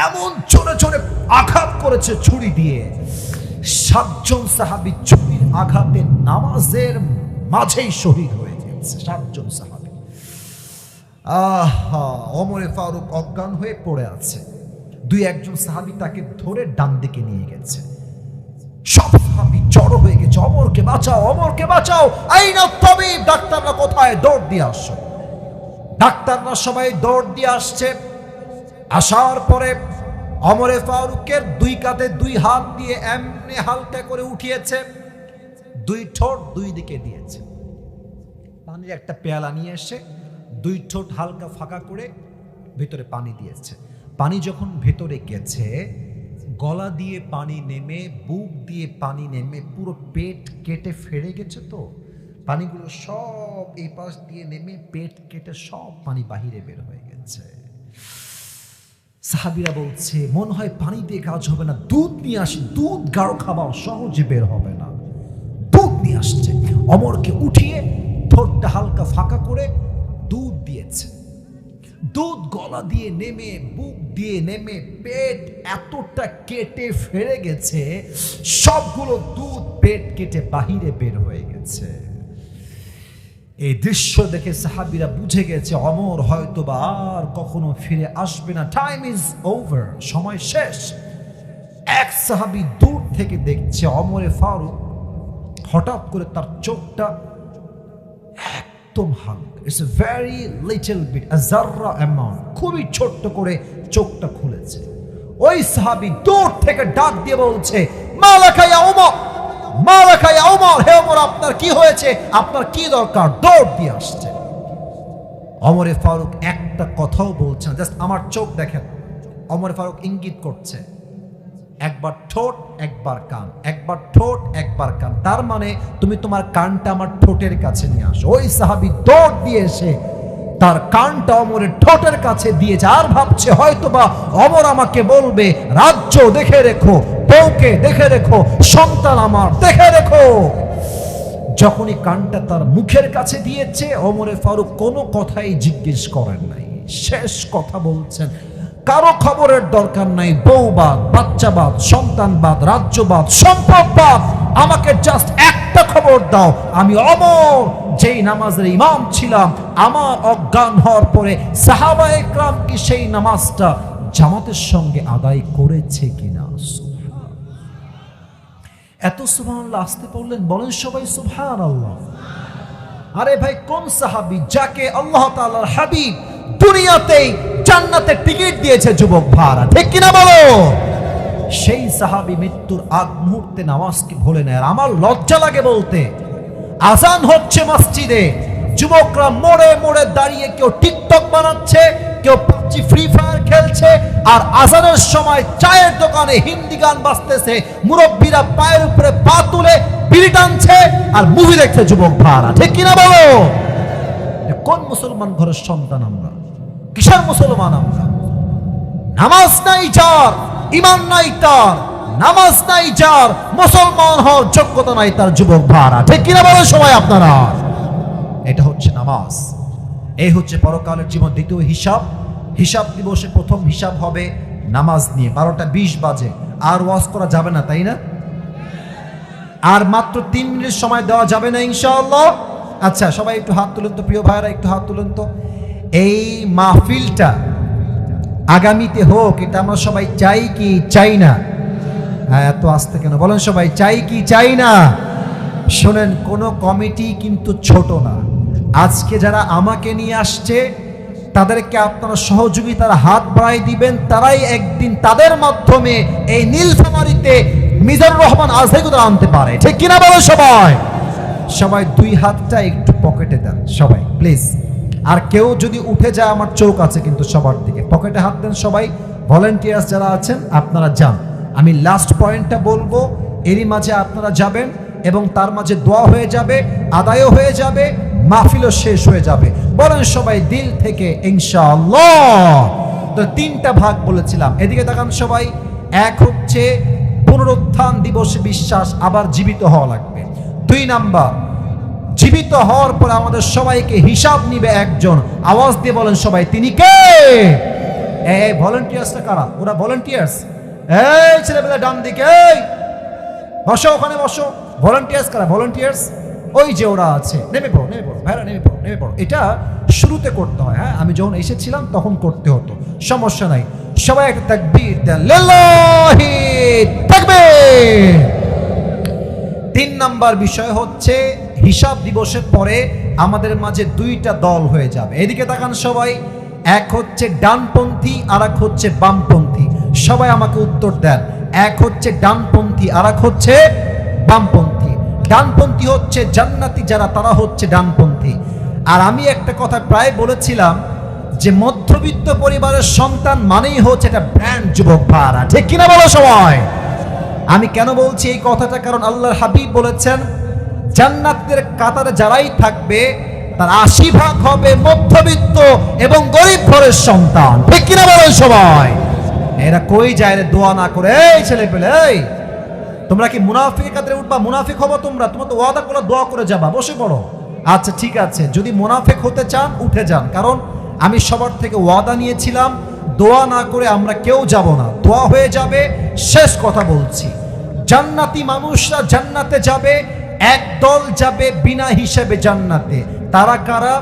এমন জোরে জোরে আঘাত করেছে ছুরি দিয়ে। 7 জন সাহাবী ছুরির আঘাতে নামাজের মাঝেই শহীদ হয়ে গেছে। 7 জন সাহাবী। আহা, ওমরে ফারুক অজ্ঞান হয়ে পড়ে আছে। 2-1 সাহাবী তাকে ধরে ডান দিকে নিয়ে গেছে। সব সাহাবী জড়ো হয়ে গেছে, ওমরকে বাঁচাও, ওমরকে বাঁচাও, আইনা তাবিব, ডাক্তাররা কোথায়, দৌড় দিয়ে আসো। ডাক্তাররা সবাই দৌড় দিয়ে আসছে। আসার পরে ওমরে ফারুকের 2 কাঁধে 2 হাত দিয়ে এমনি হালকা করে উঠিয়েছে, 2 ঠোঁট 2 দিকে দিয়েছে। পানির একটা পেয়ালা নিয়ে এসে 2 ঠোঁট হালকা ফাঁকা করে ভেতরে পানি দিয়েছে। পানি যখন ভেতরে গেছে, গলা দিয়ে পানি নেমে, বুক দিয়ে পানি নেমে, পুরো পেট কেটে ফেড়ে গেছে। তো পানিগুলো সব এই পাশ দিয়ে নেমে পেট কেটে সব পানি বাহিরে বের হয়ে গেছে। সাহাবীরা বলছে, মনে হয় পানি দিয়ে কাজ হবে না, দুধ নিয়ে আসি, দুধ গাঢ় খাবার সহজে বের হবে না, দুধ নিয়ে আসছে। ওমরকে উঠিয়ে ঠোঁটটা হালকা ফাঁকা করে দুধ দিয়েছে। দুধ গলা দিয়ে নেমে, বুক দিয়ে নেমে, পেট এতটা কেটে ফেড়ে গেছে, সবগুলো দুধ পেট কেটে বাহিরে বের হয়ে গেছে। এই দৃশ্য দেখে সাহাবীরা বুঝে গেছে ওমর হয়তোবা আর কখনো ফিরে আসবে না, টাইম ইজ ওভার, সময় শেষ। এক সাহাবী দূর থেকে দেখছে ওমরে ফারুক হঠাৎ করে তার চোখটা একদম হালকা, it's a very little bit, a জাররা অ্যামাউন্ট, খুবই ছোট্ট করে চোখটা খুলেছে। ওই সাহাবী দূর থেকে ডাক দিয়ে বলছে, মালাকা ইয়া ওমর, মালাকা ইয়া ওমর, হে ওমর আপনার কি হয়েছে, আপনার কি দরকার? দৌড় দিয়ে আসছে। ওমরে ফারুক একটা কথাও বলছে না, জাস্ট আমার চোখ দেখেন। ওমরে ফারুক ইঙ্গিত করছে, একবার ঠোঁট একবার কান, একবার ঠোঁট একবার কান, তার মানে তুমি তোমার কানটা আমার ঠোঁটের কাছে নিয়ে আসো। ওই সাহাবী দৌড় দিয়ে এসে তার কানটা ওমরের ঠোঁটের কাছে দিয়েছে, আর ভাবছে হয়তোবা ওমর আমাকে বলবে রাজ্য দেখে রেখো, বউকে দেখে রেখো, সন্তান আমার দেখে রেখো। যখনই কানটা তার মুখের কাছে দিয়েছে, ওমরে ফারুক কোনো কথাই জিজ্ঞেস করেন নাই, শেষ কথা বলছেন, কারো খবরের দরকার নাই, বউবাদ, বাচ্চাবাদ, সন্তানবাদ, রাজ্যবাদ, সম্পদবাদ, আমাকে জাস্ট একটা খবর দাও, আমি ওমর যেই নামাজের ইমাম ছিলাম, আমার অজ্ঞান হওয়ার পরে সাহাবায়ে কেরাম কি সেই নামাজটা জামাতের সঙ্গে আদায় করেছে কিনা? এত সুবহানাল্লাহ আসতে পড়লেন, বলেন সবাই সুবহানাল্লাহ। আরে ভাই, কোন সাহাবী যাকে আল্লাহ তাআলার হাবিব দুনিয়াতেই জান্নাতের টিকিট দিয়েছে যুবক ভাড়া, ঠিক কিনা বলো? সেই সাহাবী মৃত্যুর আগ মুহূর্তে নামাজকে ভুলে নেয়। আর আমার লজ্জা লাগে বলতে, আজান হচ্ছে মসজিদে, যুবকরা মোড়ে মোড়ে দাঁড়িয়ে কেউ টিকটক বানাচ্ছে, কেউ পাবজি ফ্রি ফায়ার খেলছে, আর আজানের সময় চায়ের দোকানে হিন্দি গান বাজতেছে, মুরব্বীরা পায়ের উপরে পা তুলে বিড়ি টানছে আর মুভি দেখছে যুবক ভাড়া, ঠিক কিনা বলো? কোন মুসলমান ঘরের সন্তান আমরা? কিসের মুসলমান আমরা? নামাজ নাই যার, ঈমান নাই তার, নামাজ নাই যার, মুসলমান হওয়ার যোগ্যতা নাই তার, যুবক ভাড়া, ঠিক কিনা বলেন সবাই আপনারা? এটা হচ্ছে নামাজ, এই হচ্ছে পরকালের জীবন। দ্বিতীয় হিসাব, হিসাব দিবসে প্রথম হিসাব হবে নামাজ নিয়ে। 12টা 20 বাজে, আর ওয়াজ করা যাবে না, তাই না? আর মাত্র 3 মিনিট সময় দেওয়া যাবে না ইনশাআল্লাহ। আচ্ছা, সবাই একটু হাত তুলেন তো, প্রিয় ভাইরা একটু হাত তুলেন তো। এই মাহফিলটা আগামীতে হোক, এটা আমরা সবাই চাই কি চাই না? হ্যাঁ, এত আসতে কেন? বলেন সবাই চাই কি চাই না? শোনেন, কোনো কমিটি কিন্তু ছোট না। আজকে যারা আমাকে নিয়ে আসছে তাদেরকে আপনারা সহযোগিতার হাত বাড়াই দিবেন, তারাই একদিন তাদের মাধ্যমে এই নীলফামারীতে মিজানুর রহমান আজহারিকে আনতে পারে, ঠিক কিনা বলো সবাই? সবাই 2 হাতটা একটু পকেটে দেন সবাই প্লিজ। আর কেউ যদি উঠে যায়, আমার চোখ আছে কিন্তু সবার দিকে, পকেটে হাত দেন সবাই। ভলেন্টিয়ার্স যারা আছেন আপনারা যান, আমি লাস্ট পয়েন্টটা বলবো, এরই মাঝে আপনারা যাবেন এবং তার মাঝে দোয়া হয়ে যাবে, আদায়ও হয়ে যাবে, মাহফিলও শেষ হয়ে যাবে। বলেন সবাই দিল থেকে ইনশাআল্লাহ। তো 3টা ভাগ বলেছিলাম, এদিকে তাকান সবাই। এক হচ্ছে পুনরুত্থান দিবসে বিশ্বাস, আবার জীবিত হওয়া লাগবে। 2 নাম্বার, জীবিত হওয়ার পর আমাদের সবাইকে হিসাব নিবে একজন। আওয়াজ দিয়ে বলেন সবাই, তিনি কে? এই ভলেন্টিয়ার্সটা কারা? ওরা ভলেন্টিয়ার্স। এই ছেলেবেলা ডান দিকে, এই বসো, ওখানে বসো। ভলেন্টিয়ার্স কারা? ভলেন্টিয়ার্স ওই যে ওরা আছে। নেমে পড়ো, নেমে পড়ো ভাইরা, নেমে পড়ো, নেমে পড়ো। এটা শুরুতে করতে হয়, হ্যাঁ, আমি যখন এসেছিলাম তখন করতে হতো, সমস্যা নাই। সবাই একটা তাকবীর দেন, লিল্লাহি তাকবীর। 3 নাম্বার বিষয় হচ্ছে হিসাব দিবসের পরে আমাদের মাঝে 2টা দল হয়ে যাবে। এদিকে তাকান সবাই, এক হচ্ছে ডানপন্থী আর এক হচ্ছে বামপন্থী। সবাই আমাকে উত্তর দেন, এক হচ্ছে ডানপন্থী আর এক হচ্ছে বামপন্থী। ডানপন্থী হচ্ছে জান্নাতি যারা, তারা হচ্ছে ডানপন্থী। আর আমি একটা কথা প্রায় বলেছিলাম যে মধ্যবিত্ত পরিবারের সন্তান মানেই হচ্ছে এটা ব্র্যান্ড যুবক ভাড়া, ঠিক কিনা বলো সবাই? আমি কেন বলছি এই কথাটা, কারণ আল্লাহর হাবিব বলেছেন জান্নাতের কাতারে যারাই থাকবে তার 80% হবে মধ্যবিত্ত এবং গরিব ঘরের সন্তান, ঠিক কিনা বলেন সবাই? এরা কই যায় রে দোয়া না করে? এই ছেলে পেলে, এই তোমরা কি মুনাফিকের কাতারে উঠবা? মুনাফিক হবো তোমরা? তোমরা তো ওয়াদা করে দোয়া করে যাবা, বসে পড়ো। আচ্ছা ঠিক আছে, যদি মুনাফিক হতে চান উঠে যান, কারণ আমি সবার থেকে ওয়াদা নিয়েছিলাম দোয়া না করে আমরা কেউ যাব না, দোয়া হয়ে যাবে। শেষ কথা বলছি, জান্নাতি মানুষরা জান্নাতে যাবে, একদল যাবে বিনা হিসেবে জান্নাতে। তারা কারা?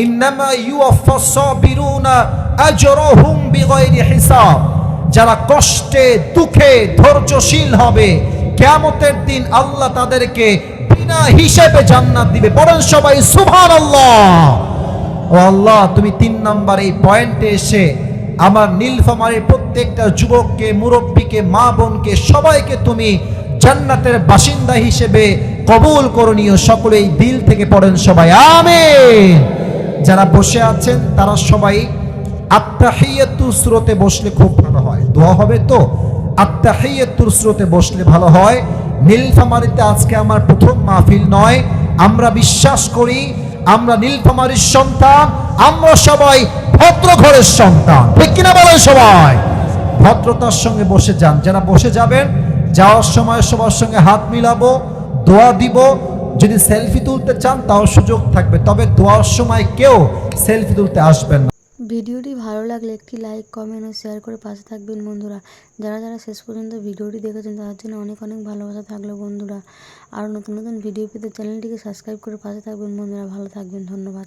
ইন্নামা ইউওয়াফাস সাবিরুনা আজরুহুম বিগাইরি হিসাব। যারা কষ্টে দুঃখে ধৈর্যশীল হবে, কিয়ামতের দিন আল্লাহ তাদেরকে বিনা হিসেবে জান্নাত দিবে। পড়েন সবাই সুবহানাল্লাহ। ও আল্লাহ, তুমি 3 নাম্বার এই পয়েন্টে এসে আমার নীলফামারীর প্রত্যেকটা যুবককে, মুরব্বীকে, মা বোনকে, সবাইকে তুমি জান্নাতের বাসিন্দা হিসেবে কবুল করণীয়। সকলেই দিল থেকে পড়েন সবাই আমিন। যারা বসে আছেন তারা সবাই আত্তাহিয়াতু সূরাতে বসলে খুব ভালো হয়, দোয়া হবে তো। আত্তাহিয়াতু সূরাতে বসলে ভালো হয়। নীলফামারীতে আজকে আমার প্রথম মাহফিল নয়, আমরা বিশ্বাস করি আমরা নীলফামারীর সন্তান, আমরা সবাই ভদ্র ঘরের সন্তান, ঠিক কিনা বলেন সবাই? ভদ্রতার সঙ্গে বসে যান। যারা বসে যাবেন যাওয়ার সময় সবার সঙ্গে হাত মিলাবো, দোয়া দিব। যদি সেলফি তুলতে চান তাও সুযোগ থাকবে, তবে দোয়ার সময় কেউ সেলফি তুলতে আসবেন না। ভিডিওটি ভালো লাগলে একটি লাইক, কমেন্ট ও শেয়ার করে পাশে থাকবেন বন্ধুরা। যারা যারা শেষ পর্যন্ত ভিডিওটি দেখেছেন তাদের জন্য অনেক অনেক ভালোবাসা থাকলো বন্ধুরা। আর নতুন নতুন ভিডিও পেতে চ্যানেলটিকে সাবস্ক্রাইব করে পাশে থাকবেন বন্ধুরা। ভালো থাকবেন, ধন্যবাদ।